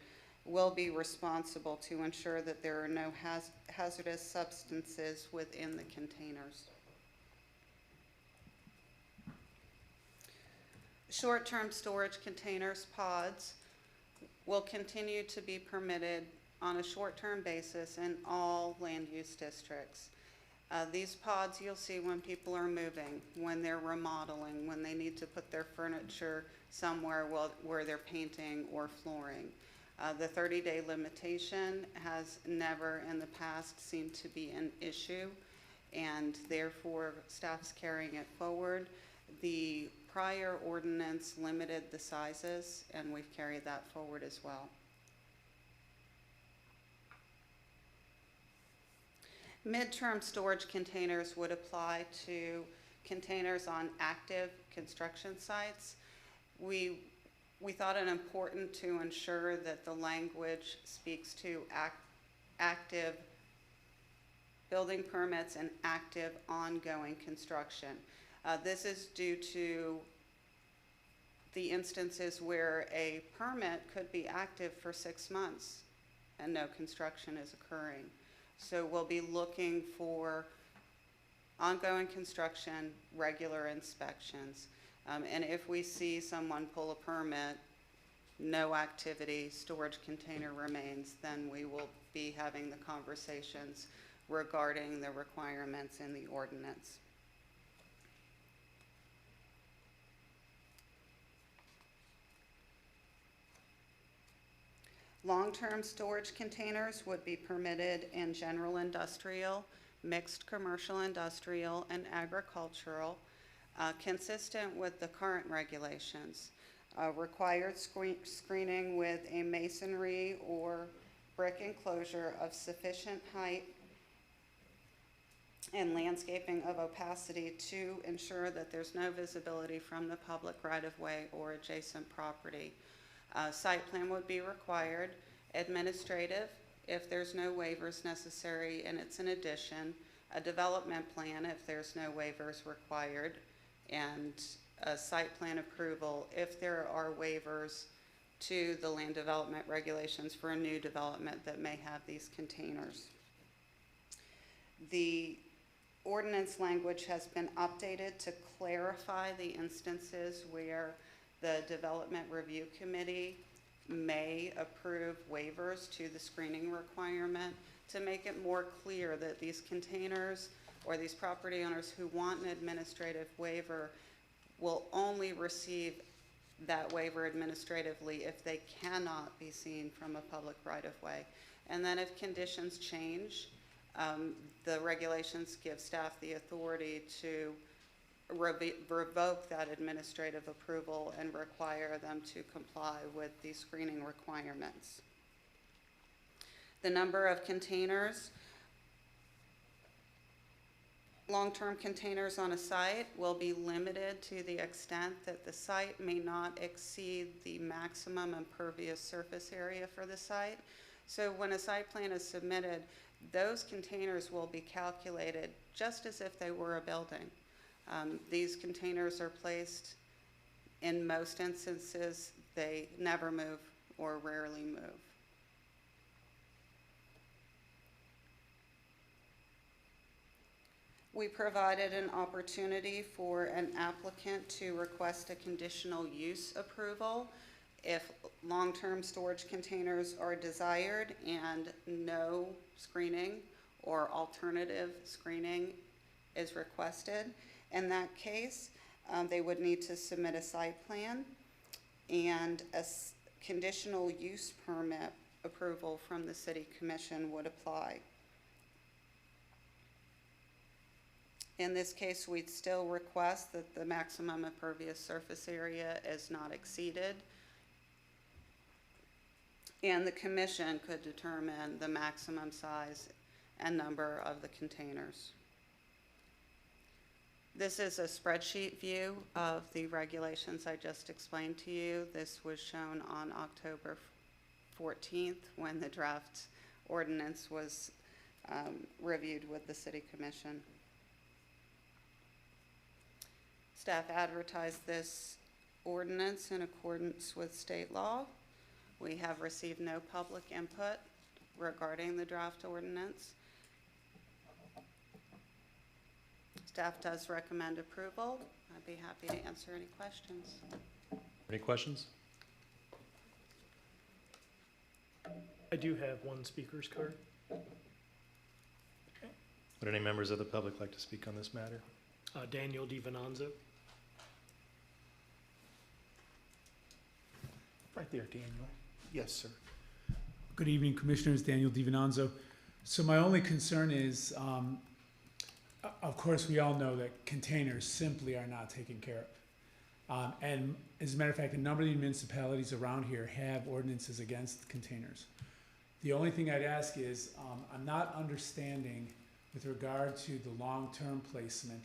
will be responsible to ensure that there are no hazardous substances within the containers. Short-term storage containers, pods, will continue to be permitted on a short-term basis in all land use districts. These pods you'll see when people are moving, when they're remodeling, when they need to put their furniture somewhere where they're painting or flooring. The 30-day limitation has never in the past seemed to be an issue, and therefore staff's carrying it forward. The prior ordinance limited the sizes, and we've carried that forward as well. Midterm storage containers would apply to containers on active construction sites. We thought it important to ensure that the language speaks to active building permits and active ongoing construction. This is due to the instances where a permit could be active for 6 months and no construction is occurring. So we'll be looking for ongoing construction, regular inspections. And if we see someone pull a permit, no activity, storage container remains, then we will be having the conversations regarding the requirements in the ordinance. Long-term storage containers would be permitted in general industrial, mixed commercial industrial, and agricultural, consistent with the current regulations. Required screening with a masonry or brick enclosure of sufficient height and landscaping of opacity to ensure that there's no visibility from the public right-of-way or adjacent property. Site plan would be required. Administrative, if there's no waivers necessary and it's an addition. A development plan if there's no waivers required. And a site plan approval if there are waivers to the land development regulations for a new development that may have these containers. The ordinance language has been updated to clarify the instances where the Development Review Committee may approve waivers to the screening requirement to make it more clear that these containers or these property owners who want an administrative waiver will only receive that waiver administratively if they cannot be seen from a public right-of-way. And then if conditions change, the regulations give staff the authority to revoke that administrative approval and require them to comply with the screening requirements. The number of containers, long-term containers on a site will be limited to the extent that the site may not exceed the maximum impervious surface area for the site. So when a site plan is submitted, those containers will be calculated just as if they were a building. These containers are placed, in most instances, they never move or rarely move. We provided an opportunity for an applicant to request a conditional use approval if long-term storage containers are desired and no screening or alternative screening is requested. In that case, they would need to submit a site plan and a conditional use permit approval from the City Commission would apply. In this case, we'd still request that the maximum impervious surface area is not exceeded, and the Commission could determine the maximum size and number of the containers. This is a spreadsheet view of the regulations I just explained to you. This was shown on October 14th when the draft ordinance was reviewed with the City Commission. Staff advertised this ordinance in accordance with state law. We have received no public input regarding the draft ordinance. Staff does recommend approval. I'd be happy to answer any questions. Any questions? I do have one speaker's card. Would any members of the public like to speak on this matter? Daniel DiVinanzo. Right there, Daniel. Yes, sir. Good evening, Commissioners. Daniel DiVinanzo. So my only concern is, of course, we all know that containers simply are not taken care of. And as a matter of fact, a number of the municipalities around here have ordinances against containers. The only thing I'd ask is, I'm not understanding with regard to the long-term placement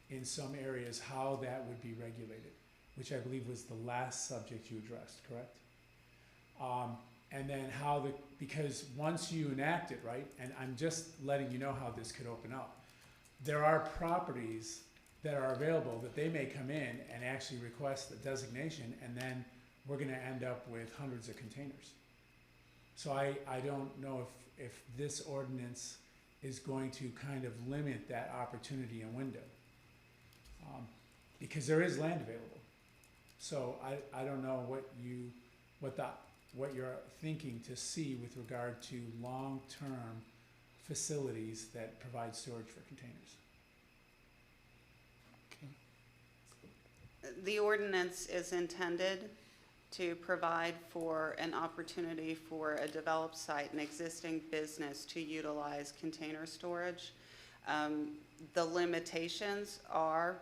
in some areas how that would be regulated, which I believe was the last subject you addressed, correct? And then how because once you enact it, right, and I'm just letting you know how this could open up. There are properties that are available that they may come in and actually request the designation, and then we're gonna end up with hundreds of containers. So I don't know if this ordinance is going to kind of limit that opportunity and window. Because there is land available. So I don't know what you're thinking to see with regard to long-term facilities that provide storage for containers. The ordinance is intended to provide for an opportunity for a developed site, an existing business, to utilize container storage. The limitations are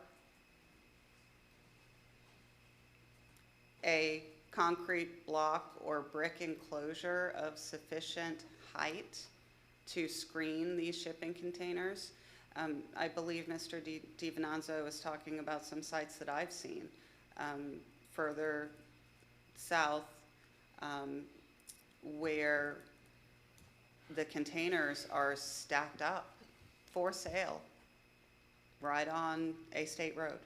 a concrete block or brick enclosure of sufficient height to screen these shipping containers. I believe Mr. DiVincenzo was talking about some sites that I've seen further south where the containers are stacked up for sale right on a state road.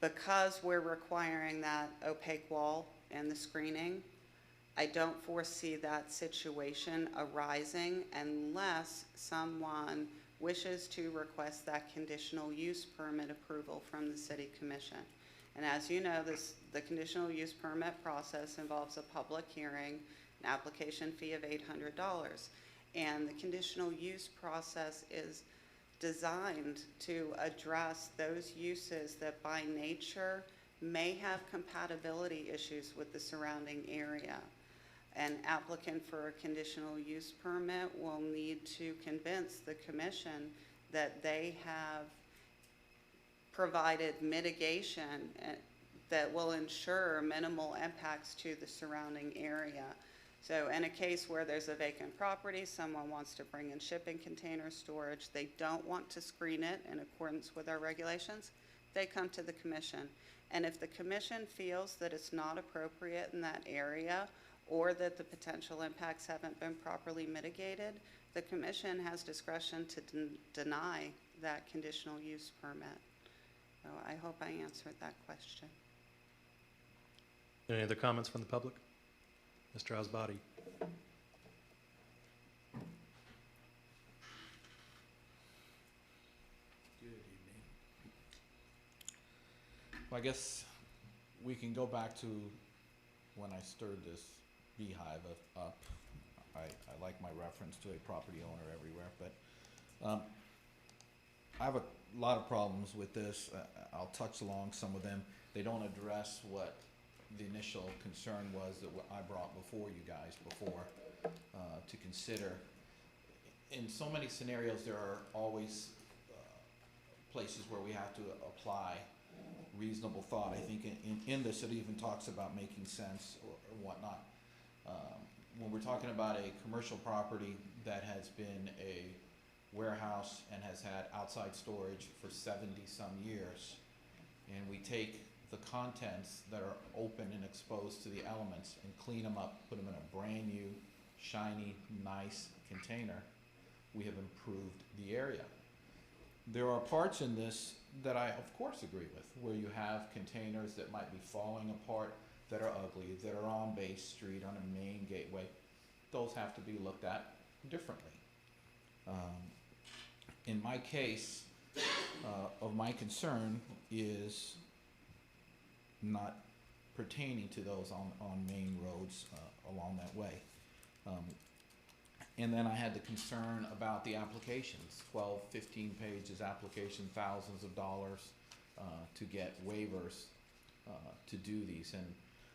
Because we're requiring that opaque wall and the screening, I don't foresee that situation arising unless someone wishes to request that conditional use permit approval from the City Commission. And as you know, the conditional use permit process involves a public hearing, an application fee of $800. And the conditional use process is designed to address those uses that by nature may have compatibility issues with the surrounding area. An applicant for a conditional use permit will need to convince the commission that they have provided mitigation that will ensure minimal impacts to the surrounding area. So in a case where there's a vacant property, someone wants to bring in shipping container storage, they don't want to screen it in accordance with our regulations, they come to the commission. And if the commission feels that it's not appropriate in that area or that the potential impacts haven't been properly mitigated, the commission has discretion to deny that conditional use permit. So I hope I answered that question. Any other comments from the public? Mr. Asbati. Good evening. Well, I guess we can go back to when I stirred this beehive up. I like my reference to a property owner everywhere, but I have a lot of problems with this. I'll touch along some of them. They don't address what the initial concern was that I brought before you guys before to consider. In so many scenarios, there are always places where we have to apply reasonable thought. I think in this, it even talks about making sense or whatnot. When we're talking about a commercial property that has been a warehouse and has had outside storage for 70-some years, and we take the contents that are open and exposed to the elements and clean them up, put them in a brand new, shiny, nice container, we have improved the area. There are parts in this that I, of course, agree with, where you have containers that might be falling apart, that are ugly, that are on Bay Street, on a main gateway. Those have to be looked at differently. In my case, of my concern is not pertaining to those on main roads along that way. And then I had the concern about the applications, 12, 15 pages application, thousands of dollars to get waivers to do these. And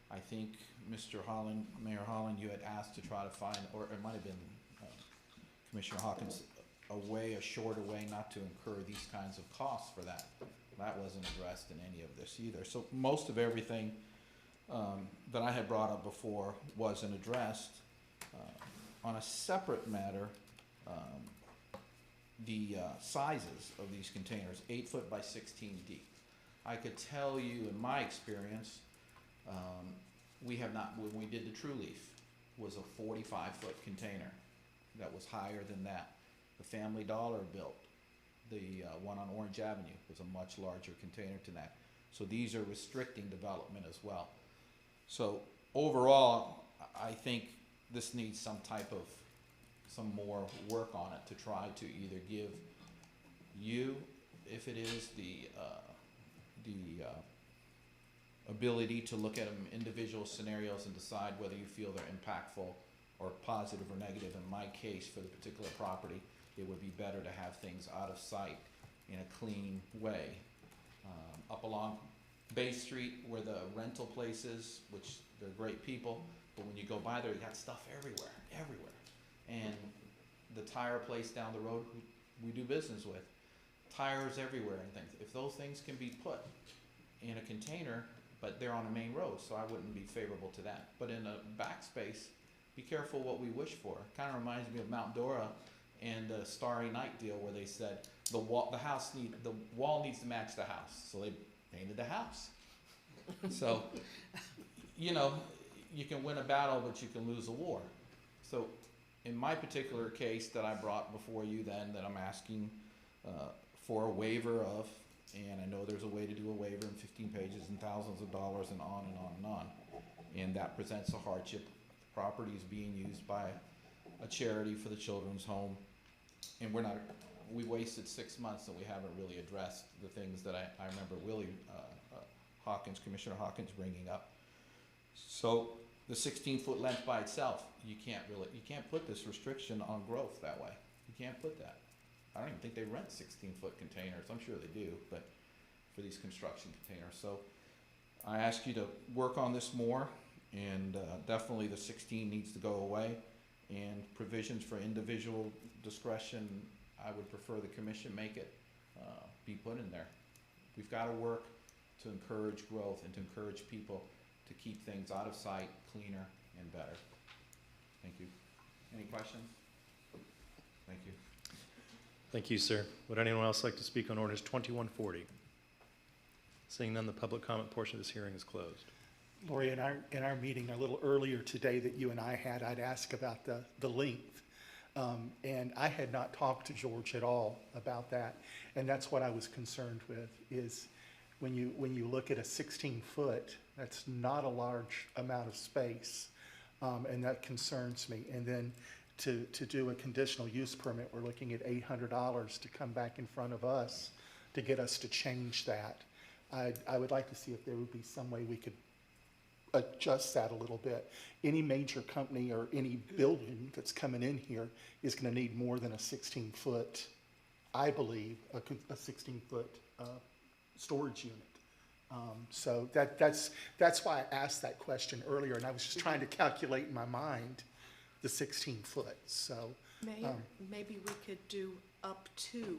I think Mr. Holland, Mayor Holland, you had asked to try to find, or it might have been Commissioner Hawkins, a shorter way not to incur these kinds of costs for that. That wasn't addressed in any of this either. So most of everything that I had brought up before wasn't addressed. On a separate matter, the sizes of these containers, 8 foot by 16 deep. I could tell you in my experience, we have not, when we did the True Leaf, was a 45-foot container that was higher than that. The Family Dollar built the one on Orange Avenue was a much larger container to that. So these are restricting development as well. So overall, I think this needs some more work on it to try to either give you, if it is the ability to look at them individual scenarios and decide whether you feel they're impactful or positive or negative. In my case, for the particular property, it would be better to have things out of sight in a clean way. Up along Bay Street where the rental place is, which they're great people, but when you go by there, you got stuff everywhere, everywhere. And the tire place down the road we do business with, tires everywhere and things. If those things can be put in a container, but they're on a main road, so I wouldn't be favorable to that. But in a backspace, be careful what we wish for. Kind of reminds me of Mount Dora and the Starry Night deal, where they said the wall needs to match the house, so they painted the house. So, you know, you can win a battle, but you can lose a war. So, in my particular case that I brought before you, then that I'm asking for a waiver of, and I know there's a way to do a waiver in 15 pages and thousands of dollars and on and on and on, and that presents a hardship. The property is being used by a charity for the children's home, and we wasted 6 months and we haven't really addressed the things that I remember Willie Commissioner Hawkins bringing up. So the 16-foot length by itself, you can't put this restriction on growth that way. You can't put that. I don't even think they rent 16-foot containers. I'm sure they do, but for these construction containers. So I ask you to work on this more, and definitely the 16 needs to go away, and provisions for individual discretion, I would prefer the commission make it be put in there. We've got to work to encourage growth and to encourage people to keep things out of sight, cleaner and better. Thank you. Any questions? Thank you. Thank you, sir. Would anyone else like to speak on ordinance 2140? Seeing none, the public comment portion of this hearing is closed. Lori, in our meeting a little earlier today that you and I had, I'd asked about the length. And I had not talked to George at all about that. And that's what I was concerned with, is when you look at a 16-foot, that's not a large amount of space. And that concerns me. And then to do a conditional use permit, we're looking at $800 to come back in front of us to get us to change that. I would like to see if there would be some way we could adjust that a little bit. Any major company or any building that's coming in here is going to need more than a 16-foot, I believe, a 16-foot storage unit. So that's why I asked that question earlier, and I was just trying to calculate in my mind the 16-foot. So Mayor, maybe we could do up to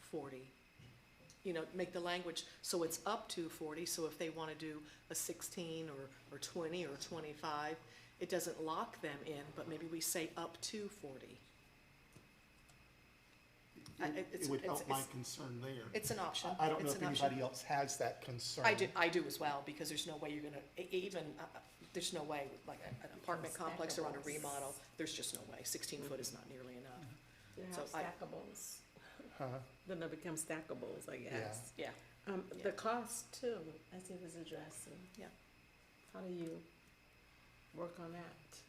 40. You know, make the language so it's up to 40, so if they want to do a 16 or 20 or 25, it doesn't lock them in, but maybe we say up to 40. it would help my concern there. It's an option. I don't know It's if an option. anybody else has that concern. I do as well, because there's no way you're gonna, even, there's no way, like an apartment complex or on a remodel, there's just no way. 16 foot is not nearly enough. You So have I- stackables. Huh? Then they become stackables, I guess. Yeah, The cost too, as he was addressing. Yeah. How do you work on that?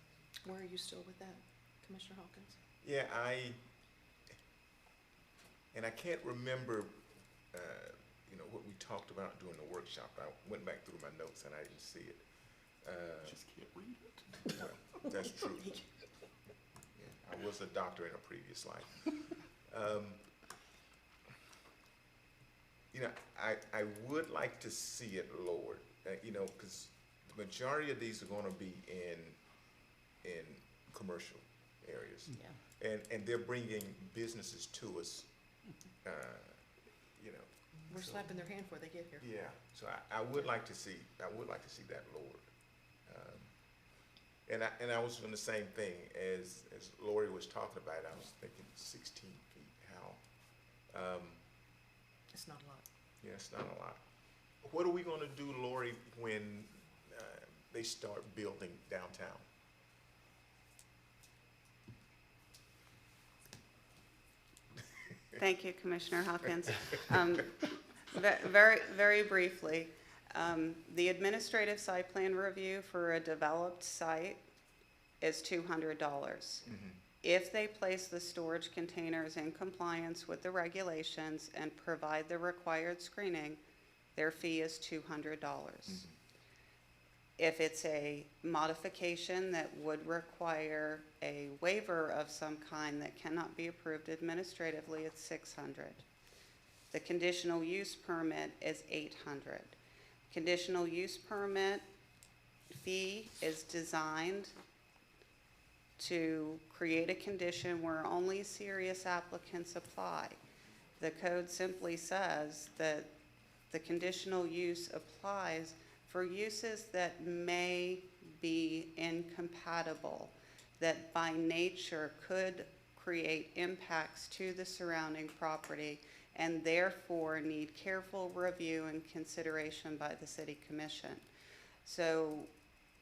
where are you still with that, Commissioner Hawkins? Yeah, and I can't remember, what we talked about during the workshop. I went back through my notes and I didn't see it. Just can't read it. Well, that's true. Yeah, I was a doctor in a previous life. I would like to see it lowered, because the majority of these are gonna be in commercial areas. Yeah. And they're bringing businesses to us, We're so- slapping their hand before they get here. Yeah, so I would like to see that lowered. And I was doing the same thing as Lori was talking about. I was thinking 16 feet. How? It's not a lot. Yeah, it's not a lot. What are we gonna do, Lori, when they start building downtown? Thank you, Commissioner Hawkins. Very, very briefly, the administrative site plan review for a developed site is $200. If they place the storage containers in compliance with the regulations and provide the required screening, their fee is $200. If it's a modification that would require a waiver of some kind that cannot be approved administratively, it's $600. The conditional use permit is $800. Conditional use permit fee is designed to create a condition where only serious applicants apply. The code simply says that the conditional use applies for uses that may be incompatible, that by nature could create impacts to the surrounding property and therefore need careful review and consideration by the City Commission. So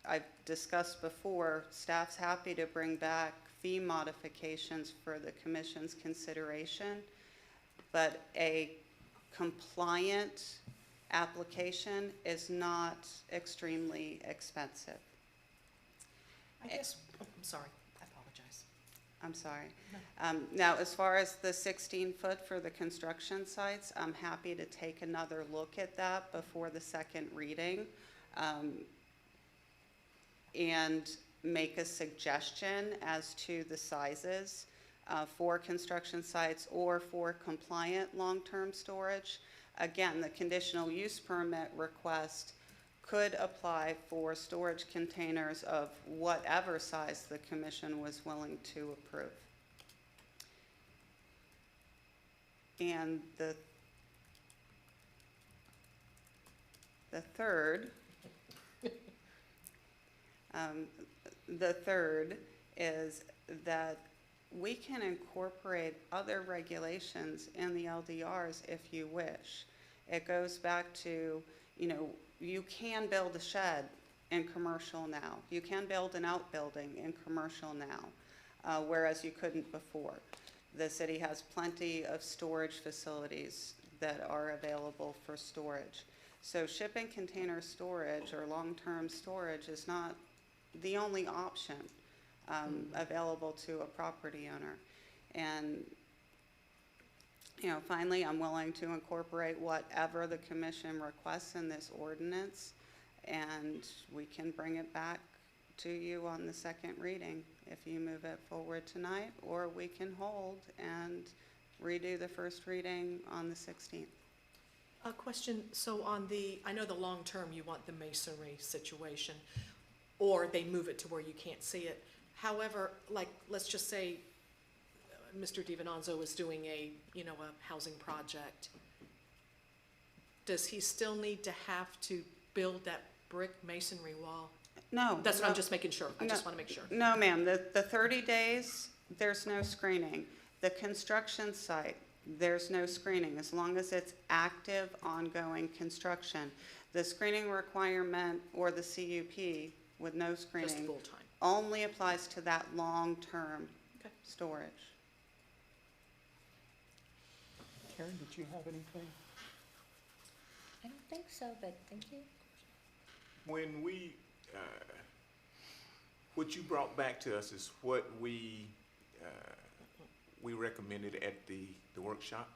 I've discussed before, staff's happy to bring back fee modifications for the Commission's consideration, but a compliant application is not extremely expensive. I guess, oh, I'm sorry, I apologize. I'm sorry. Now, as far as the 16-foot for the construction sites, I'm happy to take another look at that before the second reading and make a suggestion as to the sizes for construction sites or for compliant long-term storage. Again, the conditional use permit request could apply for storage containers of whatever size the commission was willing to approve. And the third is that we can incorporate other regulations in the LDRs if you wish. It goes back to, you can build a shed in commercial now. You can build an outbuilding in commercial now, whereas you couldn't before. The city has plenty of storage facilities that are available for storage. So shipping container storage or long-term storage is not the only option available to a property owner. And finally, I'm willing to incorporate whatever the commission requests in this ordinance, and we can bring it back to you on the second reading if you move it forward tonight, or we can hold and redo the first reading on the 16th. A question, so on I know the long term you want the masonry situation, or they move it to where you can't see it. However, like, let's just say Mr. DiVincenzo is doing a housing project. Does he still need to have to build that brick masonry wall? No. That's what I'm just making sure. I just want to make sure. No, ma'am. The 30 days, there's no screening. The construction site, there's no screening as long as it's active, ongoing construction. The screening requirement or the CUP with no screening Just full-time. only applies to that long-term storage. Karen, did you have anything? I don't think so, but thank you. When what you brought back to us is what we recommended at the workshop?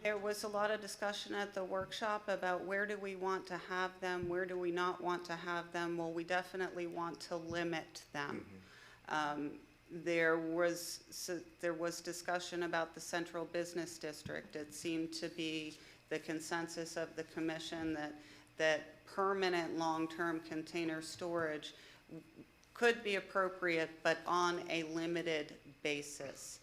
There was a lot of discussion at the workshop about where do we want to have them, where do we not want to have them. Well, we definitely want to limit them. There was discussion about the central business district. It seemed to be the consensus of the commission that permanent long-term container storage could be appropriate, but on a limited basis.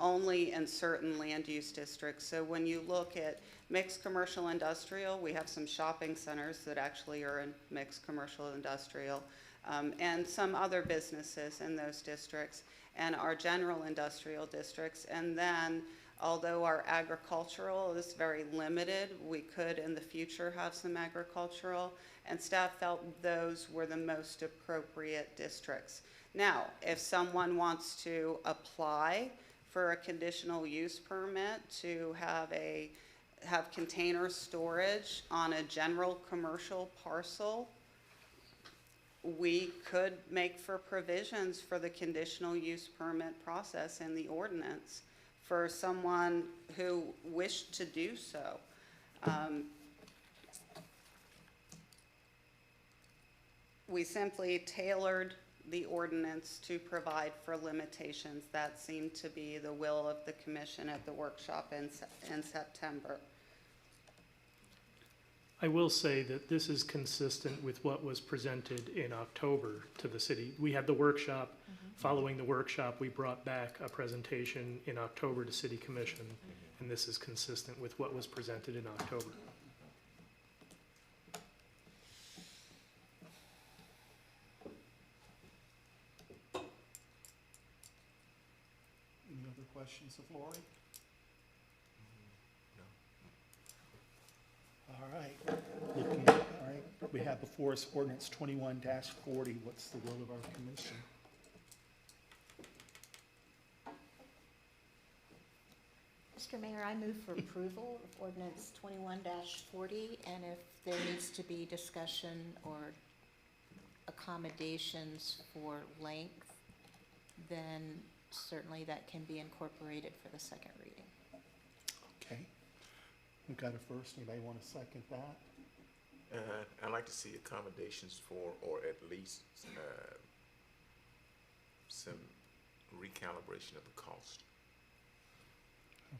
Only in certain land use districts. So when you look at mixed commercial industrial, we have some shopping centers that actually are in mixed commercial industrial, and some other businesses in those districts, and our general industrial districts. And then, although our agricultural is very limited, we could in the future have some agricultural, and staff felt those were the most appropriate districts. Now, if someone wants to apply for a conditional use permit to have container storage on a general commercial parcel, we could make for provisions for the conditional use permit process in the ordinance for someone who wished to do so. We simply tailored the ordinance to provide for limitations. That seemed to be the will of the commission at the workshop in September. I will say that this is consistent with what was presented in October to the city. We had the workshop. Following the workshop, we brought back a presentation in October to City Commission, and this is consistent with what was presented in October. Any other questions of Lori? All right, all right, we have before us ordinance 21-40. What's the will of our commission? Mr. Mayor, I move for approval of ordinance 21-40, and if there needs to be discussion or accommodations for length, then certainly that can be incorporated for the second reading. Okay, we've got a first. Anybody want to second that? I'd like to see accommodations for, or at least some recalibration of the cost.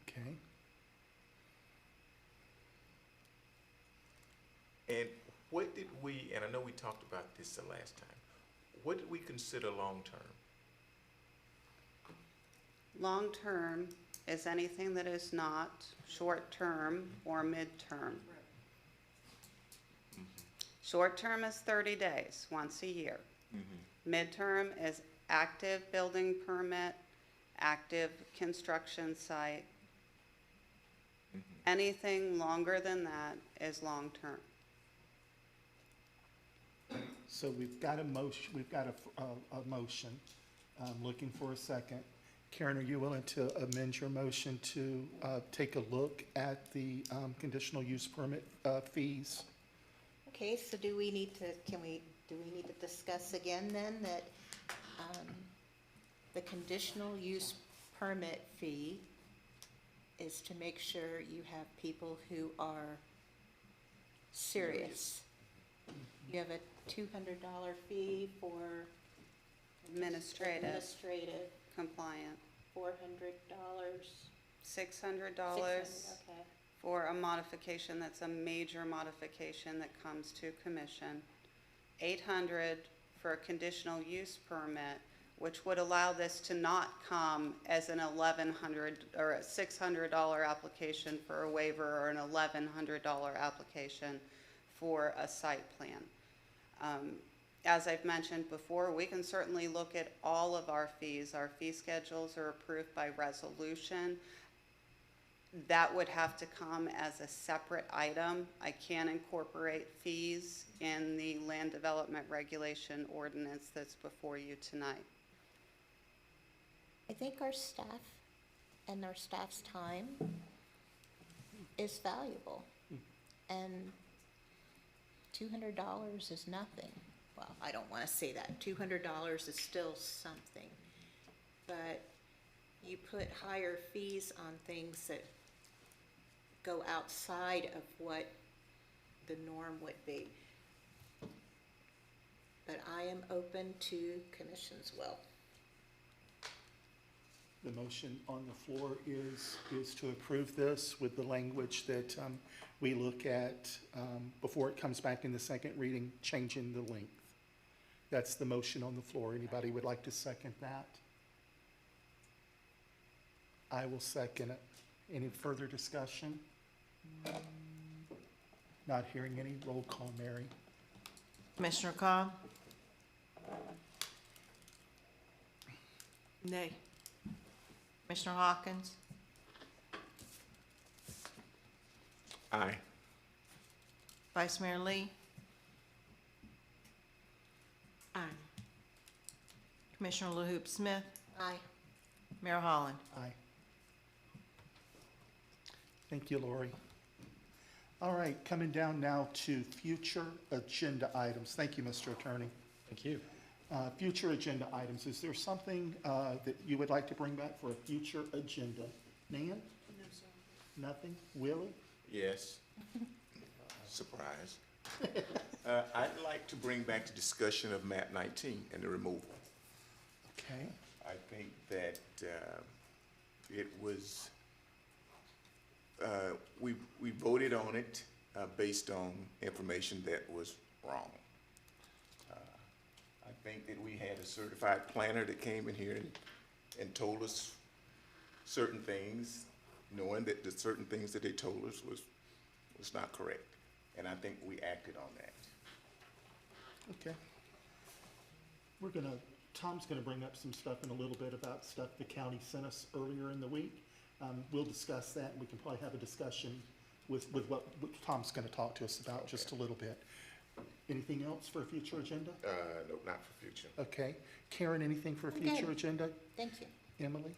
Okay. And what did we, and I know we talked about this the last time, what did we consider long-term? Long-term is anything that is not short-term or mid-term. Short-term is 30 days, once a year. Mid-term is active building permit, active construction site. Anything longer than that is long-term. So we've got a motion, we've got a motion. Looking for a second. Karen, are you willing to amend your motion to take a look at the conditional use permit fees? Okay, so do we need to discuss again then that the conditional use permit fee is to make sure you have people who are serious? You have a $200 fee for Administrative, administrative, compliant, $400. $600 Okay. for a modification that's a major modification that comes to commission, $800 for a conditional use permit, which would allow this to not come as an $1,100 or a $600 application for a waiver or an $1,100 application for a site plan. As I've mentioned before, we can certainly look at all of our fees. Our fee schedules are approved by resolution. That would have to come as a separate item. I can incorporate fees in the land development regulation ordinance that's before you tonight. I think our staff and our staff's time is valuable, and $200 is nothing. Well, I don't want to say that. $200 is still something, but you put higher fees on things that go outside of what the norm would be. But I am open to commission's will. The motion on the floor is to approve this with the language that we look at before it comes back in the second reading, changing the length. That's the motion on the floor. Anybody would like to second that? I will second it. Any further discussion? Not hearing any. Roll call, Mary. Commissioner Cobb? Nay. Commissioner Hawkins? Aye. Vice Mayor Lee? Aye. Commissioner LaHoop Smith? Aye. Mayor Holland? Aye. Thank you, Lori. All right, coming down now to future agenda items. Thank you, Mr. Attorney. Thank you. Future agenda items. Is there something that you would like to bring back for a future agenda? Nan? No, sir. Nothing? Willie? Yes. Surprise. I'd like to bring back the discussion of map 19 and the removal. Okay, I think that it was, we voted on it based on information that was wrong. I think that we had a certified planner that came in here and told us certain things, knowing that the certain things that they told us was not correct. And I think we acted on that. okay. Tom's gonna bring up some stuff in a little bit about stuff the county sent us earlier in the week. We'll discuss that, and we can probably have a discussion with what Tom's gonna talk to us about just a little bit. Anything else for a future agenda? No, not for future. Okay. Karen, anything for a I'm future good. agenda? Thank you. Emily?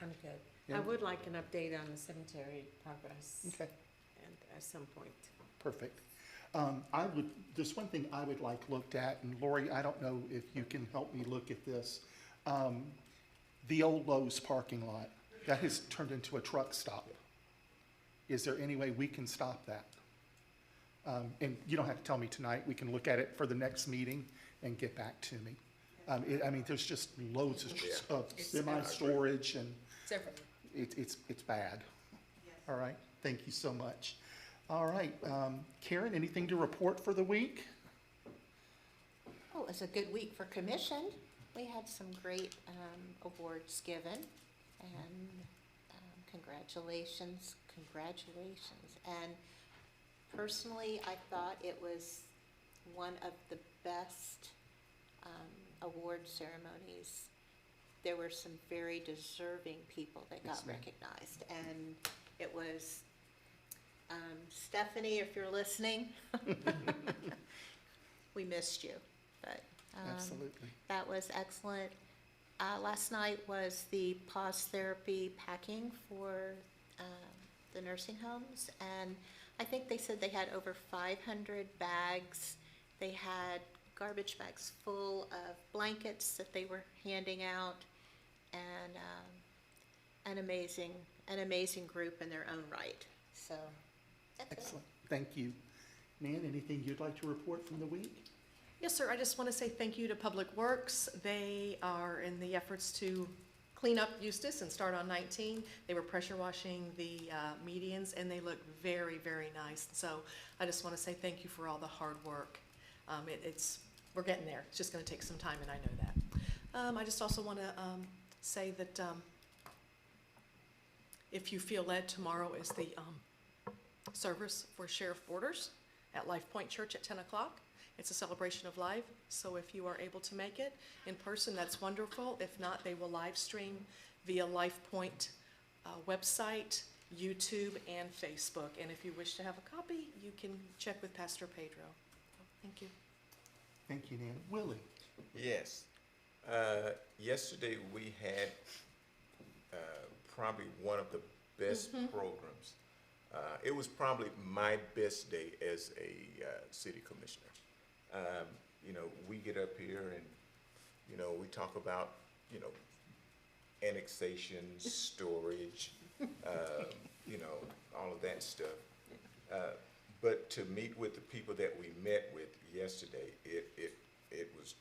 I'm good. Yeah. I would like an update on the cemetery progress. Okay. And at some point. Perfect. There's one thing I would like looked at, and Lori, I don't know if you can help me look at this. The old Lowe's parking lot, that has turned into a truck stop. Is there any way we can stop that? And you don't have to tell me tonight, we can look at it for the next meeting and get back to me. I mean, there's just loads of semi-storage, and it's bad. All right, thank you so much. All right, Karen, anything to report for the week? Oh, it was a good week for commission. We had some great awards given, and congratulations. And personally, I thought it was one of the best award ceremonies. There were some very deserving people that got recognized, and it was Stephanie, if you're listening, we missed you, but Absolutely. that was excellent. Last night was the pause therapy packing for the nursing homes, and I think they said they had over 500 bags. They had garbage bags full of blankets that they were handing out, and an amazing group in their own right. So that's it. Excellent, thank you. Nan, anything you'd like to report from the week? Yes, sir. I just want to say thank you to Public Works. They are in the efforts to clean up Eustis and start on 19. They were pressure washing the medians, and they look very, very nice. So I just want to say thank you for all the hard work. We're getting there. It's just going to take some time, and I know that. I just also want to say that if you feel led, tomorrow is the service for Sheriff Borders at Life Point Church at 10 o'clock. It's a celebration of life, so if you are able to make it in person, that's wonderful. If not, they will live stream via Life Point website, YouTube, and Facebook. And if you wish to have a copy, you can check with Pastor Pedro. Thank you. Thank you, Nan. Willie? Yes. Yesterday we had probably one of the best programs. It was probably my best day as a city commissioner. You know, we get up here and, you know, we talk about, you know, annexation, storage, you know, all of that stuff. But to meet with the people that we met with yesterday, it was,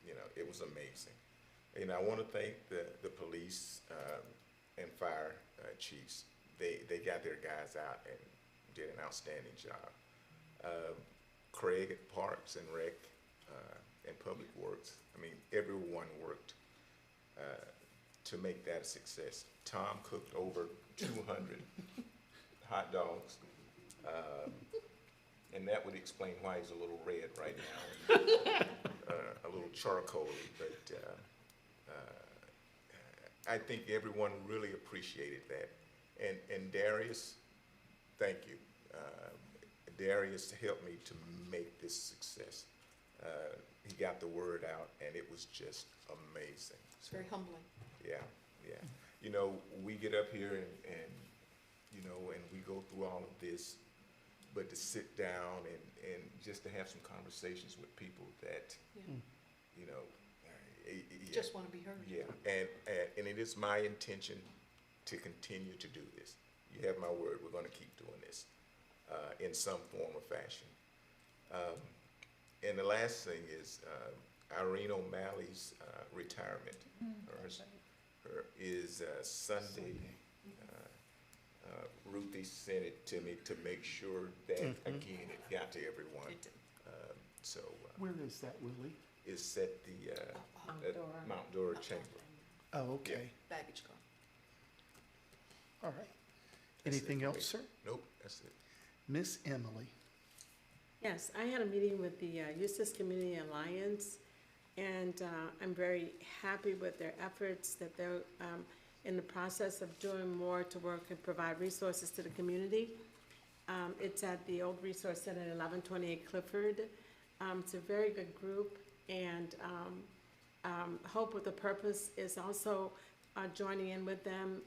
you know, it was amazing. And I want to thank the police and fire chiefs. They got their guys out and did an outstanding job. Craig at Parks and Rec and Public Works, I mean, everyone worked to make that a success. Tom cooked over 200 hot dogs, and that would explain why he's a little red right now, a little charcoaly, but I think everyone really appreciated that. And Darius, thank you. Darius helped me to make this success. He got the word out, and it was just amazing. It's very humbling. Yeah, yeah. You know, we get up here and you know, and we go through all of this, but to sit down and just to have some conversations with people that, you know, Just want to be heard. yeah, and it is my intention to continue to do this. You have my word, we're gonna keep doing this in some form or fashion. And the last thing is Irene O'Malley's retirement. Her is Sunday. Ruthie sent it to me to make sure that, again, it got to everyone. It did. So Where is that, Willie? it's at the at Mount Dora Chamber. Oh, okay. Baggage car. All right. That's Anything it. else, sir? Nope, that's it. Miss Emily? Yes, I had a meeting with the Eustis Community Alliance, and I'm very happy with their efforts, that they're in the process of doing more to work and provide resources to the community. It's at the Old Resource Center at 1128 Clifford. It's a very good group, and Hope with a Purpose is also joining in with them,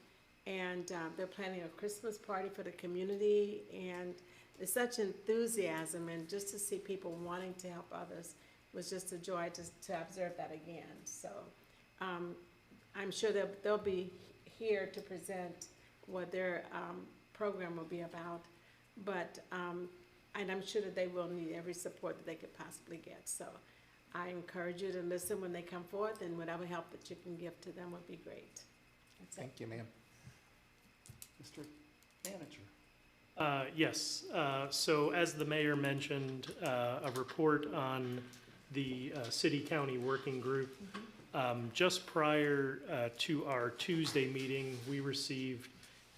and they're planning a Christmas party for the community, and there's such enthusiasm, and just to see people wanting to help others was just a joy to observe that again. So I'm sure they'll be here to present what their program will be about, but and I'm sure that they will need every support that they could possibly get. So I encourage you to listen when they come forth, and whatever help that you can give to them would be great. That's it. Thank you, ma'am. Mr. Manager? Yes, so as the mayor mentioned, a report on the city-county working group. Just prior to our Tuesday meeting, we received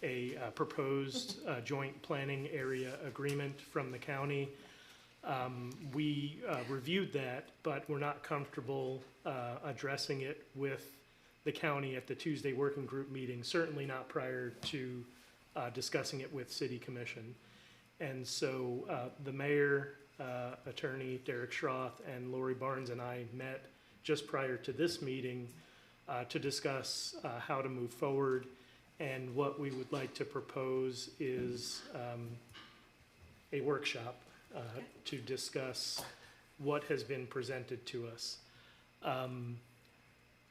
a proposed joint planning area agreement from the county. We reviewed that, but we're not comfortable addressing it with the county at the Tuesday working group meeting, certainly not prior to discussing it with City Commission. And so the mayor, attorney Derek Schroth, and Lori Barnes and I met just prior to this meeting to discuss how to move forward. And what we would like to propose is a workshop to discuss what has been presented to us.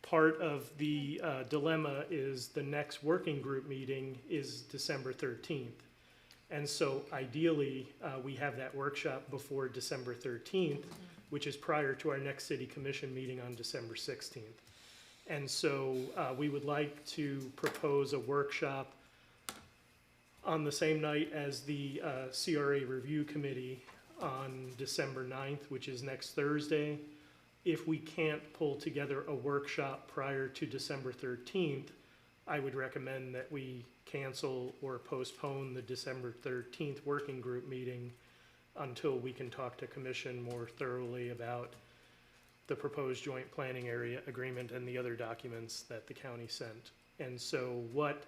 Part of the dilemma is the next working group meeting is December 13th. And so ideally, we have that workshop before December 13th, which is prior to our next city commission meeting on December 16th. And so we would like to propose a workshop on the same night as the CRA review committee on December 9th, which is next Thursday. If we can't pull together a workshop prior to December 13th, I would recommend that we cancel or postpone the December 13th working group meeting until we can talk to commission more thoroughly about the proposed joint planning area agreement and the other documents that the county sent. And so what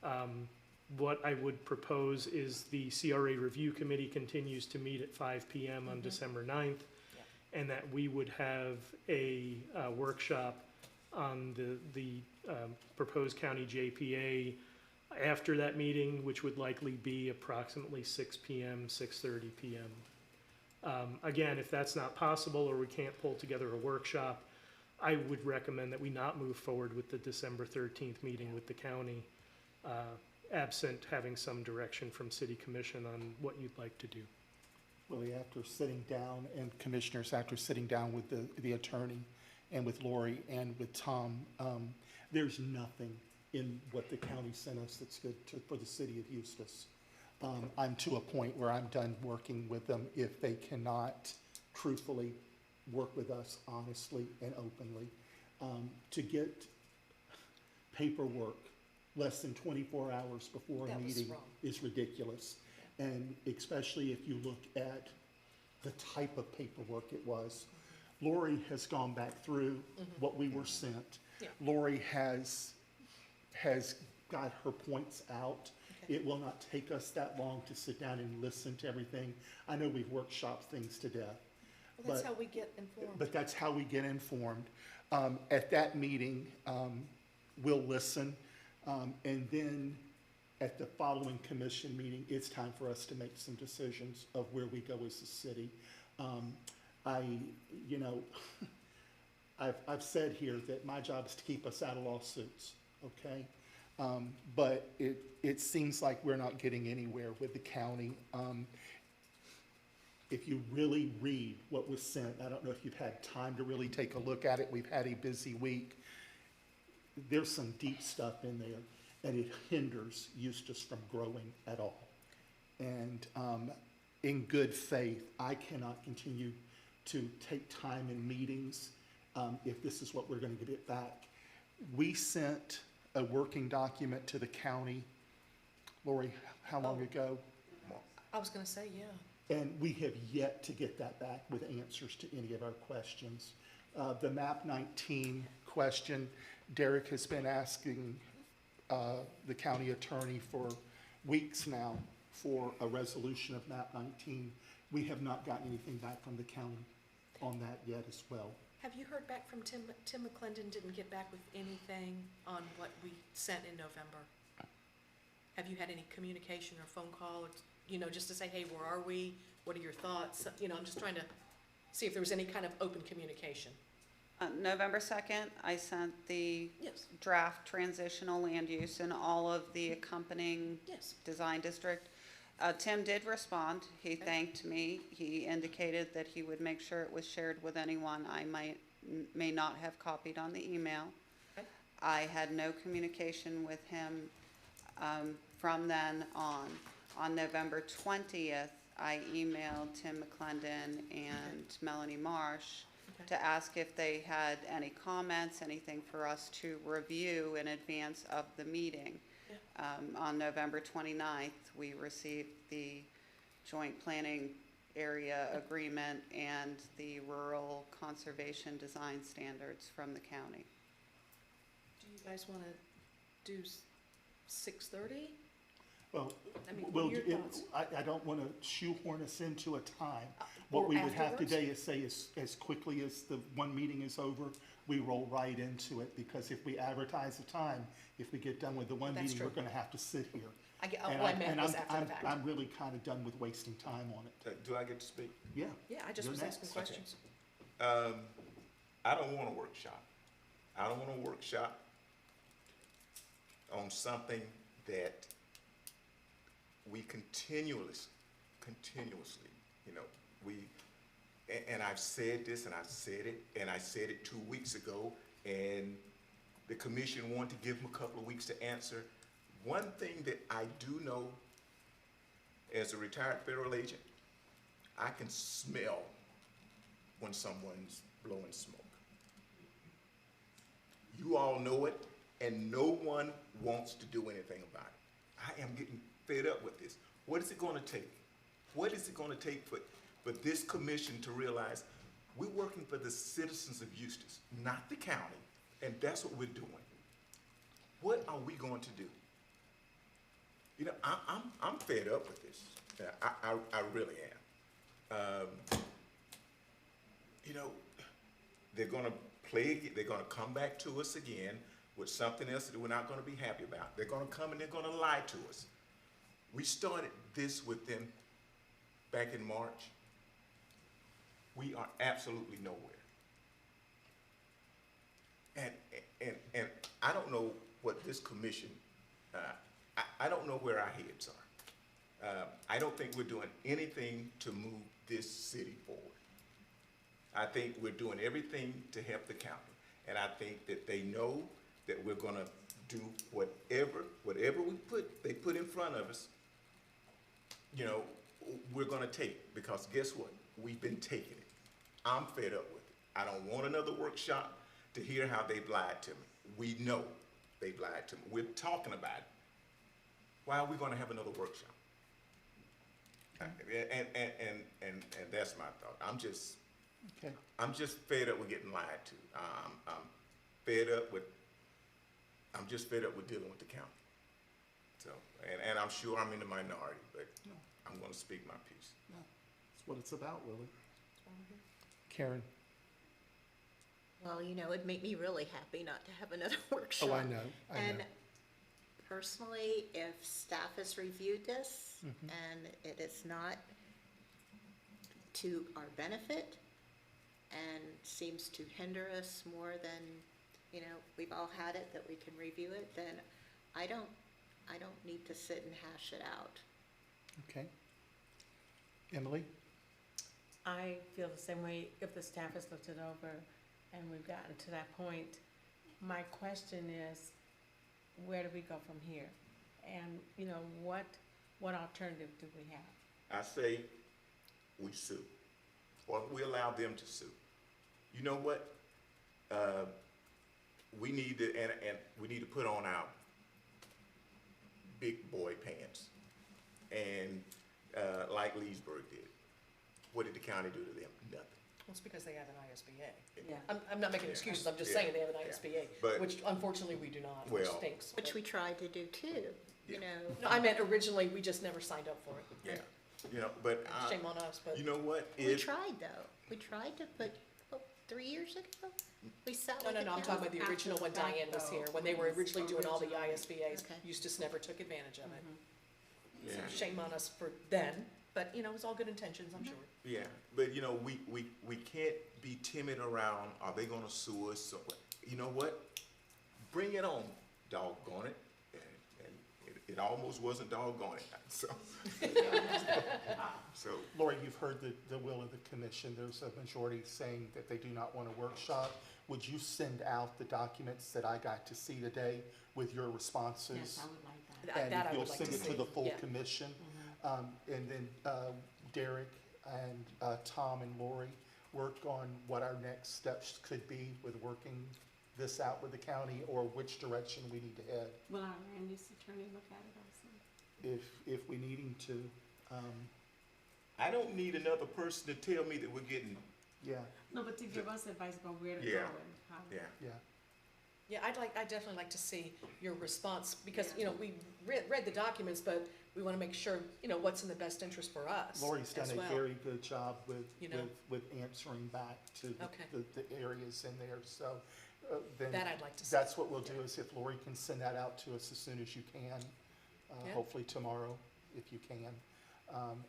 I would propose is the CRA review committee continues to meet at 5 p.m. on December 9th, and that we would have a workshop on the proposed county JPA after that meeting, which would likely be approximately 6 p.m., 6:30 p.m. Again, if that's not possible or we can't pull together a workshop, I would recommend that we not move forward with the December 13th meeting with the county, absent having some direction from City Commission on what you'd like to do. Willie, after sitting down, and commissioners, after sitting down with the attorney and with Lori and with Tom, there's nothing in what the county sent us that's good for the city of Eustis. I'm to a point where I'm done working with them if they cannot truthfully work with us honestly and openly. To get paperwork less than 24 hours before a meeting is ridiculous. And especially if you look at the type of paperwork it was. Lori has gone back through what we were sent. Yeah. Lori has got her points out. Okay. It will not take us that long to sit down and listen to everything. I know we've workshopped things to death. Well, that's but- how we get informed. But that's how we get informed. At that meeting, we'll listen, and then at the following commission meeting, it's time for us to make some decisions of where we go as a city. I've said here that my job is to keep us out of lawsuits, okay? But it seems like we're not getting anywhere with the county. if you really read what was sent, I don't know if you've had time to really take a look at it. We've had a busy week. There's some deep stuff in there, and it hinders Eustis from growing at all. And in good faith, I cannot continue to take time in meetings if this is what we're going to get back. We sent a working document to the county, Lori, how long ago? I was gonna say, yeah. And we have yet to get that back with answers to any of our questions. The MAP 19 question, Derek has been asking the county attorney for weeks now for a resolution of MAP 19. We have not gotten anything back from the county on that yet as well. Have you heard back from Tim? Tim McClendon didn't get back with anything on what we sent in November. Have you had any communication or phone call, or, you know, just to say, hey, where are we? What are your thoughts? You know, I'm just trying to see if there was any kind of open communication. November 2nd, I sent the Yes. draft transitional land use and all of the accompanying Yes. design district. Tim did respond. He thanked me. He indicated that he would make sure it was shared with anyone I may not have copied on the email. Okay. I had no communication with him from then on. On November 20th, I emailed Tim McClendon and Melanie Marsh Okay. to ask if they had any comments, anything for us to review in advance of the meeting. On November 29th, we received the joint planning area agreement and the rural conservation design standards from the county. Do you guys want to do 6:30? Well, I mean, we'll, what are your thoughts? I don't want to shoehorn us into a time. Or What we would have afterwards? today is say as quickly as the one meeting is over, we roll right into it, because if we advertise a time, if we get done with the one That's meeting, we're true. going to have to sit here. I get, And what I meant was and after the fact. I'm really kind of done with wasting time on it. Do I get to speak? Yeah. Yeah, I just You're was next. asking questions. I don't want a workshop. I don't want a workshop on something that we continuously, you know, and I've said this, and I've said it, and I said it 2 weeks ago, and the commission wanted to give them a couple of weeks to answer. One thing that I do know as a retired federal agent, I can smell when someone's blowing smoke. You all know it, and no one wants to do anything about it. I am getting fed up with this. What is it going to take? What is it going to take for this commission to realize we're working for the citizens of Eustis, not the county, and that's what we're doing? What are we going to do? You know, I'm fed up with this. Yeah, I really am. You know, they're going to they're going to come back to us again with something else that we're not going to be happy about. They're going to come and they're going to lie to us. We started this with them back in March. We are absolutely nowhere. And I don't know what this commission, I don't know where our heads are. I don't think we're doing anything to move this city forward. I think we're doing everything to help the county. And I think that they know that we're gonna do whatever they put in front of us, you know, we're gonna take, because guess what? We've been taking it. I'm fed up with it. I don't want another workshop to hear how they've lied to me. We know they've lied to me. We're talking about it. Why are we gonna have another workshop? And that's my thought. I'm just fed up with getting lied to. I'm just fed up with dealing with the county. So, and I'm sure I'm in the minority, but I'm gonna speak my piece. That's what it's about, Willie. Karen? Well, you know, it'd make me really happy not to have another workshop. Oh, I know. And personally, if staff has reviewed this Mm-hmm. and it is not to our benefit and seems to hinder us more than, you know, we've all had it, that we can review it, then I don't need to sit and hash it out. Okay. Emily? I feel the same way if the staff has looked it over and we've gotten to that point. My question is, where do we go from here? And, you know, what alternative do we have? I say we sue, or we allow them to sue. You know what? We need to, and we need to put on our big boy pants, and like Leesburg did. What did the county do to them? Nothing. Well, it's because they have an ISBA. Yeah. I'm not making excuses, I'm just Yeah. saying they have an Yeah. ISBA, But- which unfortunately we do not, which Well- stinks. Which but- we tried to do too, you know. No, I meant originally, we just never signed up for it. Yeah, you know, but Shame on us, but. you know what? We If tried though. We tried to put, 3 years ago? We sat No, with no, the no, I'm county. talking about the original when Diane was here, when they were originally doing all the ISBA's. Okay. Eustis never took advantage of it. yeah, So shame on us for then, but, you know, it was all good intentions, I'm sure. yeah, but you know, we can't be timid around. Are they gonna sue us? So, you know what? Bring it on, doggone it. And it almost wasn't doggone it. So Lori, you've heard the will of the commission. There's a majority saying that they do not want a workshop. Would you send out the documents that I got to see today with your responses? Yes, I would like that. And That I you'll would like to send it see, to the full yeah. commission? And then Derek and Tom and Lori work on what our next steps could be with working this out with the county, or which direction we need to head, Will our land use attorney look at it also? if we needing to. I don't need another person to tell me that we're getting, Yeah, No, but to give us advice about where to go Yeah. and how. yeah. yeah. Yeah, I'd definitely like to see your response, because, you know, we read the documents, but we wanna make sure, you know, what's in the best interest for us Lori's done as a well. very good job with, You know? with answering back to Okay. the areas in there, so, then. That I'd like to see. That's what we'll do, is if Lori can send that out to us as soon as you can, Yeah. hopefully tomorrow, if you can.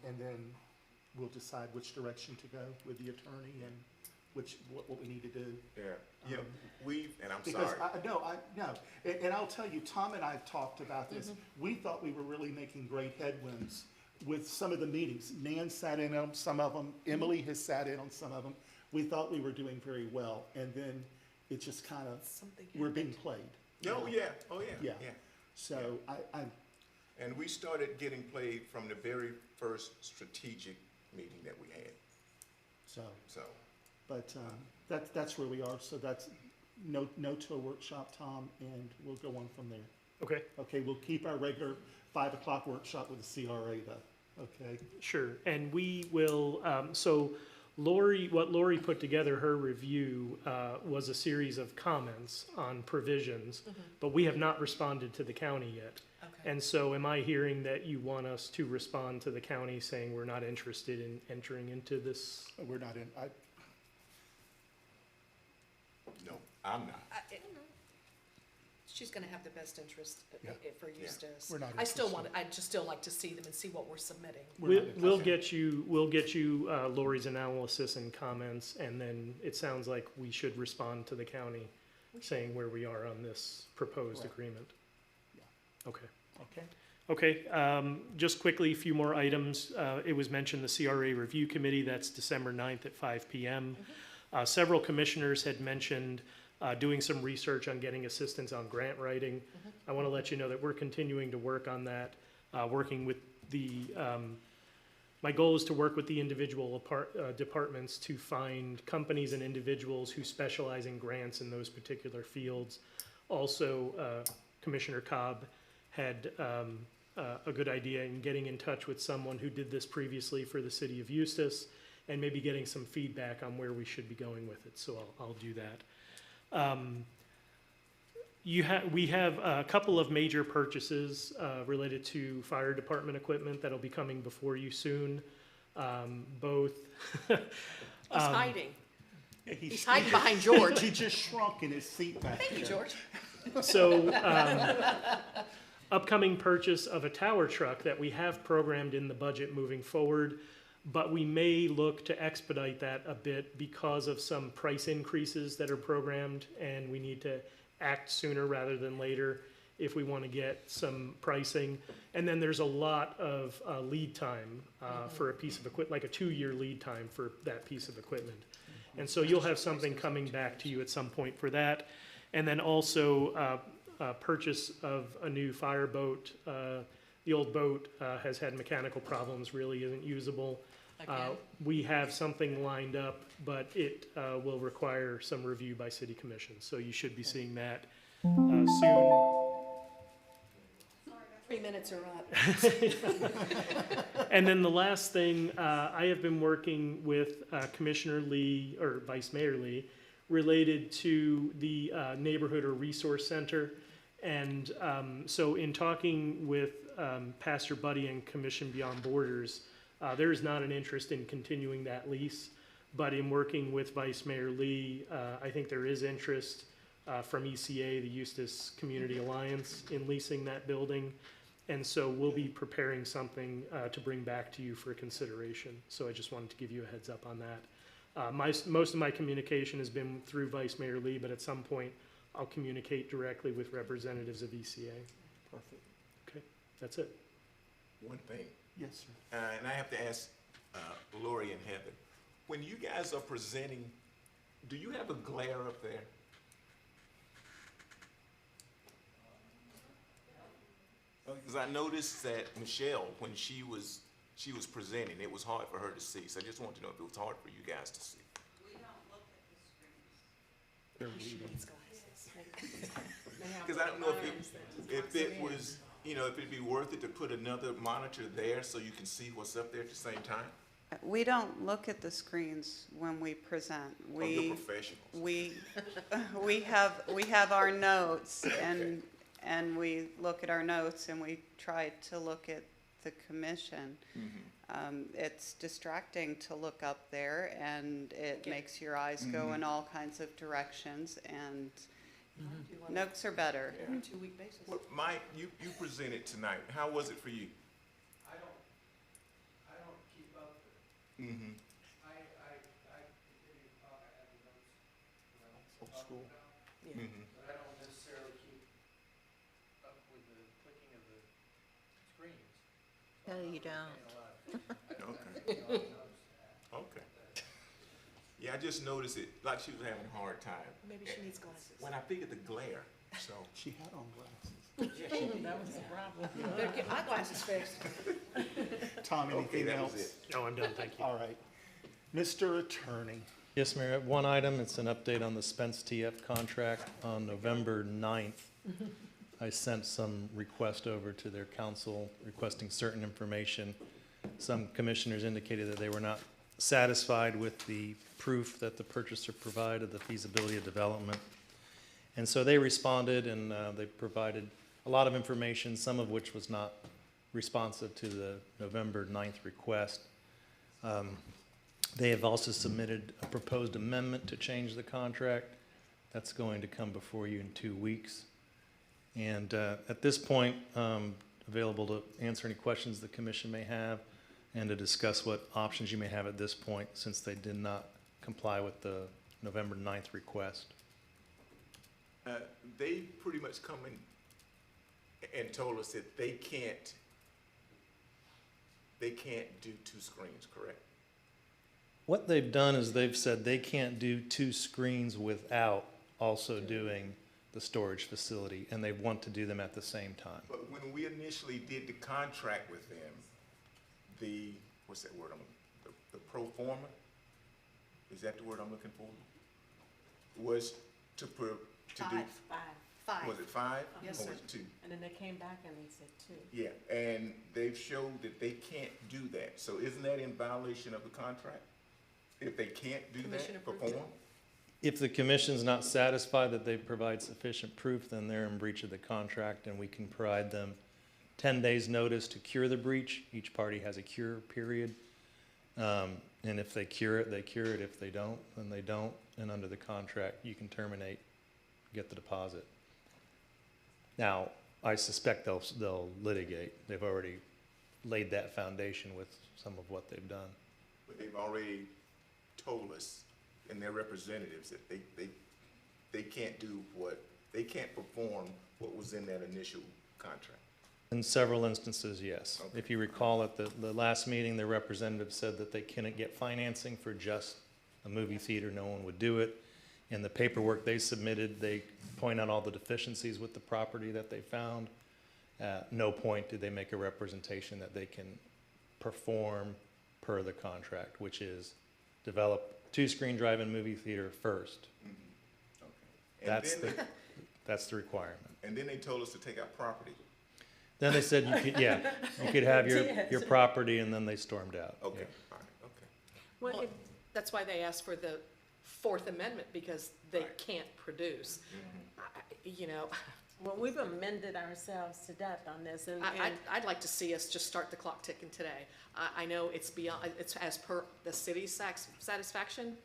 And then we'll decide which direction to go with the attorney and what we need to do. Yeah, you know, and I'm Because sorry. no, and I'll tell you, Tom and I have talked about this. We thought we were really making great headwinds with some of the meetings. Nan sat in on some of them, Emily has sat in on some of them. We thought we were doing very well, and then it just kind of, Something we're being happened. played. Oh, yeah, oh, yeah, Yeah. yeah. So And we started getting played from the very first strategic meeting that we had, so, so. but that's where we are. So that's no to a workshop, Tom, and we'll go on from there. Okay, Okay, we'll keep our regular 5 o'clock workshop with the CRA though, okay? sure. And we will, so what Lori put together, her review, was a series of comments on provisions, but we have not responded to the county yet. Okay. And so am I hearing that you want us to respond to the county saying we're not interested in entering into this? We're not in, No, I'm not. She's gonna have the best interest Yeah. for Eustis. We're not I still interested. I'd just still like to see them and see what we're submitting. We're not We'll interested. get you Lori's analysis and comments, and then it sounds like we should respond to the county saying where we are on this proposed Correct. agreement. Yeah. Okay. Okay, Okay, just quickly, a few more items. It was mentioned the CRA Review Committee, that's December 9th at 5 PM. Several commissioners had mentioned doing some research on getting assistance on grant writing. I want to let you know that we're continuing to work on that, working with the, my goal is to work with the individual departments to find companies and individuals who specialize in grants in those particular fields. Also, Commissioner Cobb had a good idea in getting in touch with someone who did this previously for the city of Eustis, and maybe getting some feedback on where we should be going with it, so I'll do that. We have a couple of major purchases related to fire department equipment that'll be coming before you soon. Both, He's hiding. He's He's hiding behind George. He just shrunk in his seat back Thank you, there. George. so, upcoming purchase of a tower truck that we have programmed in the budget moving forward, but we may look to expedite that a bit because of some price increases that are programmed, and we need to act sooner rather than later. if we want to get some pricing. And then there's a lot of lead time for a piece of equipment, like a 2-year lead time for that piece of equipment. And so you'll have something coming back to you at some point for that. And then also purchase of a new fireboat. The old boat has had mechanical problems, really isn't usable. We have something lined up, but it will require some review by city commission. So you should be seeing that soon. 3 minutes are up. And then the last thing, I have been working with Commissioner Lee, or Vice Mayor Lee, related to the Neighborhood or Resource Center. And so in talking with Pastor Buddy and Commission Beyond Borders, there is not an interest in continuing that lease. But in working with Vice Mayor Lee, I think there is interest from ECA, the Eustis Community Alliance, in leasing that building. And so we'll be preparing something to bring back to you for consideration. So I just wanted to give you a heads up on that. Most of my communication has been through Vice Mayor Lee, but at some point I'll communicate directly with representatives of ECA. Perfect. Okay, that's it. One thing, Yes, sir. and I have to ask Lori and Heather, when you guys are presenting, do you have a glare up there? Because I noticed that Michelle, when she was presenting, it was hard for her to see. So I just wanted to know if it was hard for you guys to see. Because I don't know if it was, if it'd be worth it to put another monitor there so you can see what's up there at the same time. We don't look at the screens when we present. Oh, you're professionals. We have our notes, and we look at our notes, and we try to look at the commission. It's distracting to look up there, and it makes your eyes go in all kinds of directions, and notes are better. Yeah. 2-week basis. Well, Mike, you presented tonight. How was it for you? I don't keep up with it. Mm-hmm. I continue to talk, I have the notes. Old school. Mm-hmm. But I don't necessarily keep up with the clicking of the screens. No, you don't. Okay. Okay. Yeah, I just noticed it, like she was having a hard time. Maybe she needs glasses. When I figured the glare, so. She had on glasses. That was the problem. Better get my glasses fixed. Tom, Okay, anything that was else? it. No, I'm done, thank you. All right. Mr. Attorney. Yes, Mayor, I have one item. It's an update on the Spence TF contract. On November 9th, I sent some request over to their council requesting certain information. Some commissioners indicated that they were not satisfied with the proof that the purchaser provided, the feasibility of development. And so they responded, and they provided a lot of information, some of which was not responsive to the November 9th request. They have also submitted a proposed amendment to change the contract. That's going to come before you in 2 weeks. And at this point, available to answer any questions the commission may have and to discuss what options you may have at this point, since they did not comply with the November 9th request. They pretty much come in and told us that they can't do 2 screens, correct? What they've done is they've said they can't do 2 screens without also doing the storage facility, and they want to do them at the same time. But when we initially did the contract with them, the, what's that word, the pro forma, is that the word I'm looking for? Was to do, Five. was it 5? Yes, Or sir. was it 2? And then they came back and they said 2. Yeah, and they've showed that they can't do that. So isn't that in violation of the contract? If they can't do Commission that, approved perform? If the commission's not satisfied that they provide sufficient proof, then they're in breach of the contract, and we can provide them 10 days' notice to cure the breach. Each party has a cure period. And if they cure it, they cure it. If they don't, then they don't. And under the contract, you can terminate, get the deposit. Now, I suspect they'll litigate. They've already laid that foundation with some of what they've done. But they've already told us and their representatives that they can't do what they can't perform what was in that initial contract. In several instances, yes. Okay. If you recall, at the last meeting, the representative said that they couldn't get financing for just a movie theater, no one would do it. In the paperwork they submitted, they point out all the deficiencies with the property that they found. At no point did they make a representation that they can perform per the contract, which is develop two-screen drive-in movie theater first. And That's then that's the requirement. and then they told us to take out property. Then they said you could, yeah, you could have your property, and then they stormed out. Okay, Yeah. all right, okay. Well, Well, that's why they asked for the Fourth Amendment, because they Right. can't produce. You know, well, we've amended ourselves to death on this, and I'd like to see us just start the clock ticking today. I know it's beyond, it's as per the city's satisfaction.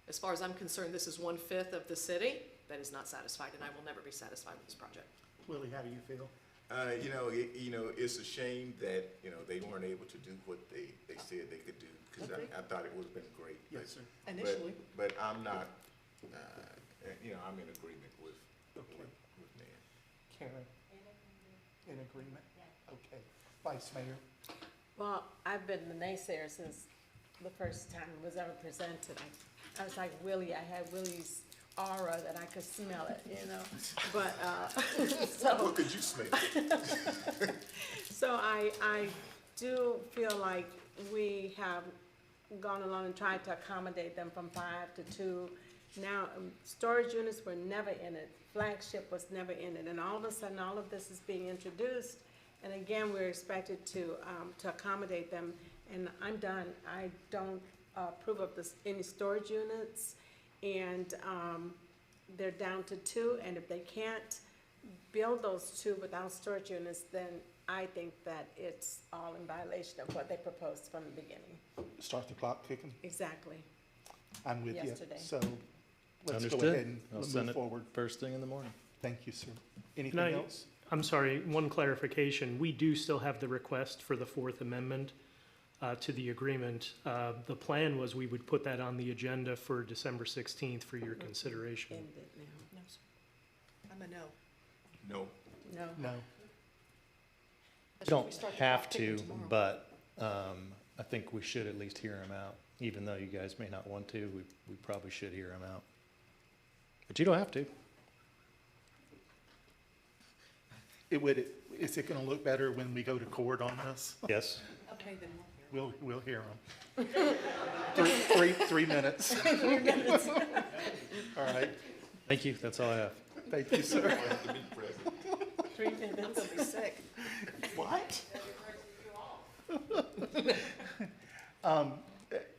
As far as I'm concerned, this is 1/5 of the city that is not satisfied, and I will never be satisfied with this project. Willie, how do you feel? It's a shame that, they weren't able to do what they said they could do, because Okay. I thought it would've been great. Yes, sir. But- Initially. But I'm not, I'm in agreement with Okay. Nan. Karen? In agreement? Okay. Vice Mayor? well, I've been the naysayer since the first time it was ever presented. I was like Willie, I had Willie's aura that I could smell it, but, so. What could you smell? So I do feel like we have gone along and tried to accommodate them from 5 to 2. Now, storage units were never in it, flagship was never in it, and all of a sudden, all of this is being introduced. And again, we're expected to accommodate them, and I'm done. I don't approve of any storage units, and they're down to 2, and if they can't build those 2 without storage units, then I think that it's all in violation of what they proposed from the beginning. Start the clock ticking. Exactly. I'm with you. Yesterday. So let's go Understood. ahead and I'll send move it forward. first thing in the morning. Thank you, sir. Can Anything I- else? I'm sorry, one clarification. We do still have the request for the Fourth Amendment to the agreement. The plan was we would put that on the agenda for December 16th for your consideration. End it now. No, sir. I'm a no. No. No. No. You don't We start the have clock ticking to, tomorrow. but I think we should at least hear them out. Even though you guys may not want to, we probably should hear them out. But you don't have to. Is it gonna look better when we go to court on this? Yes? Okay, then. We'll hear them. 3 minutes. All right. Thank you, that's all I have. Thank you, sir. 3 I'm minutes. gonna be sick. What?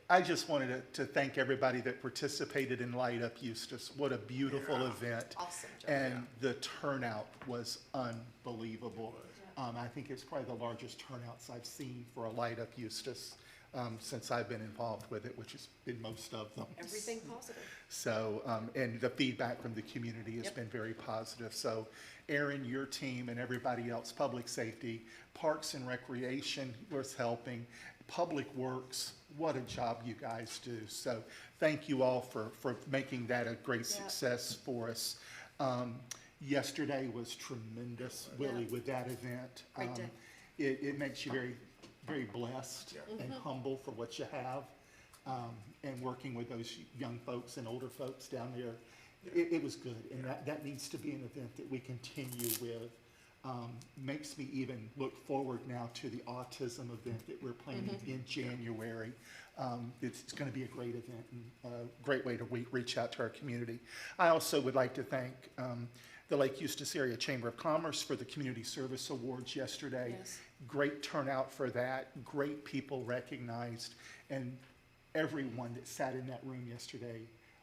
I just wanted to thank everybody that participated in Light Up Eustis. What a beautiful event. Awesome job. And the turnout was unbelievable. I think it's probably the largest turnouts I've seen for a Light Up Eustis since I've been involved with it, which has been most of them. Everything positive. So, and the feedback from the community has been very positive. So, Aaron, your team and everybody else, Public Safety, Parks and Recreation was helping, Public Works, what a job you guys do. So, thank you all for making that a great success for us. Yesterday was tremendous, Willie, with that event. Great day. It makes you very, very blessed and humble for what you have. And working with those young folks and older folks down there, it was good. And that needs to be an event that we continue with. Makes me even look forward now to the autism event that we're planning in January. It's going to be a great event and a great way to reach out to our community. I also would like to thank the Lake Eustis Area Chamber of Commerce for the Community Service Awards yesterday. Yes. Great turnout for that, great people recognized, and everyone that sat in that room yesterday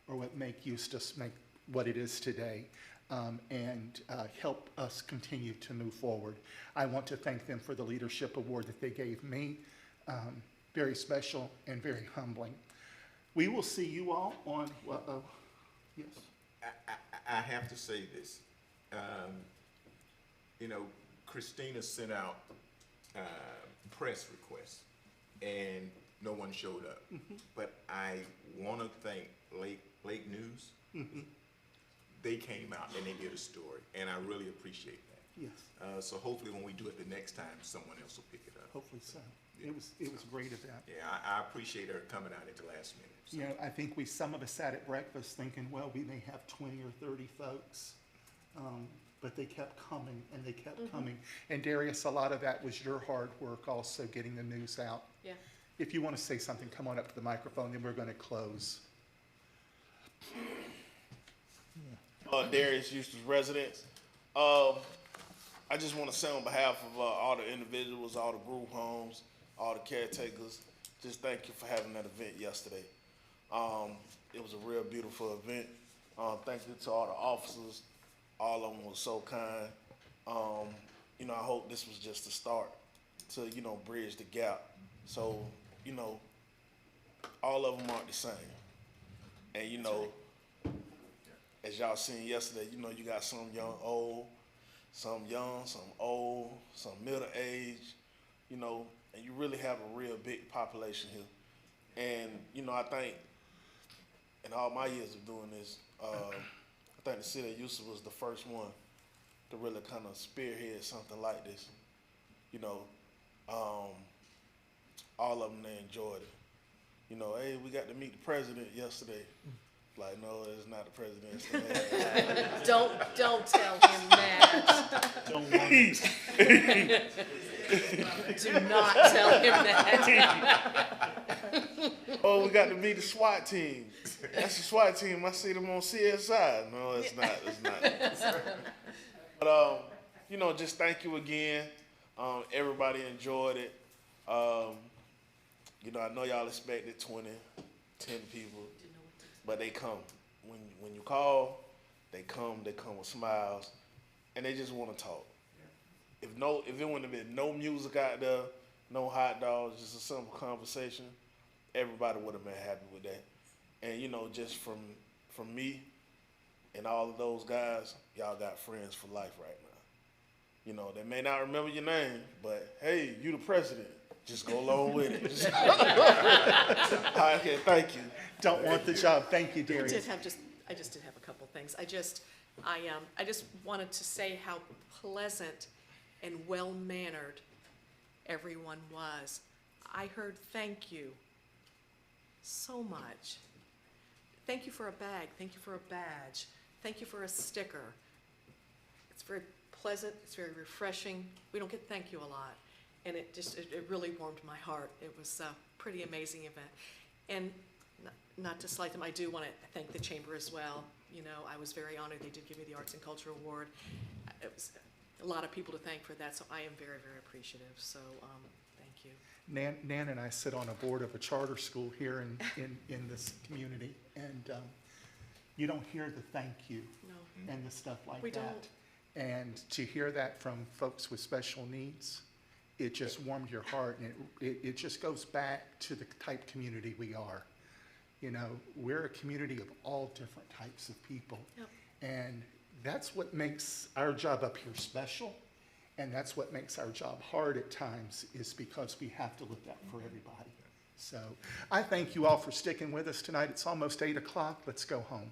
are what make Eustis make what it is today, and help us continue to move forward. I want to thank them for the leadership award that they gave me. Very special and very humbling. We will see you all on, yes. I have to say this. Christina sent out press requests, and no one showed up. But I want to thank Lake News. they came out and they did a story, and I really appreciate that. Yes, So hopefully when we do it the next time, someone else will pick it up. hopefully so. It was a great event. Yeah, I appreciate her coming out at the last minute. So. You know, I think some of us sat at breakfast thinking, well, we may have 20 or 30 folks. But they kept coming and they kept coming. And Darius, a lot of that was your hard work also getting the news out. Yeah. If you want to say something, come on up to the microphone, then we're going to close. Darius, Eustis residents. I just want to say on behalf of all the individuals, all the group homes, all the caretakers, just thank you for having that event yesterday. It was a real beautiful event. Thank you to all the officers. All of them were so kind. You know, I hope this was just a start to, you know, bridge the gap. So, you know, all of them aren't the same. And, you know, as y'all seen yesterday, you know, you got some young, some old, some middle age, you know, and you really have a real big population here. And, you know, I think in all my years of doing this, I think the city of Eustis was the first one to really kind of spearhead something like this. You know, all of them, they enjoyed it. You know, hey, we got to meet the president yesterday. Like, no, it's not the president. It's the mayor. Don't tell him that. Don't worry. Do not tell him that. Oh, we got to meet the SWAT team. That's the SWAT team. I see them on CSI. No, it's not. It's not. But, you know, just thank you again. Everybody enjoyed it. You know, I know y'all expected 20, 10 people, but they come. When you call, they come with smiles, and they just want to talk. If it wouldn't have been no music out there, no hot dogs, just a simple conversation, everybody would have been happy with that. And, you know, just from me and all of those guys, y'all got friends for life right now. You know, they may not remember your name, but hey, you the president. Just go along with it. Okay, thank you. Don't want the job. Thank you, Darius. I just did have a couple things. I just wanted to say how pleasant and well-mannered everyone was. I heard thank you so much. Thank you for a bag. Thank you for a badge. Thank you for a sticker. It's very pleasant. It's very refreshing. We don't get thank you a lot. And it really warmed my heart. It was a pretty amazing event. And not to slight them, I do want to thank the chamber as well. You know, I was very honored. They did give me the Arts and Culture Award. It was a lot of people to thank for that, so I am very, very appreciative. So thank you. Nan and I sit on a board of a charter school here in this community, and you don't hear the thank you and the stuff like We that. don't. And to hear that from folks with special needs, it just warmed your heart, and it just goes back to the type community we are. You know, we're a community of all different types of people. Yep. And that's what makes our job up here special, and that's what makes our job hard at times, is because we have to look out for everybody. So I thank you all for sticking with us tonight. It's almost 8 o'clock. Let's go home.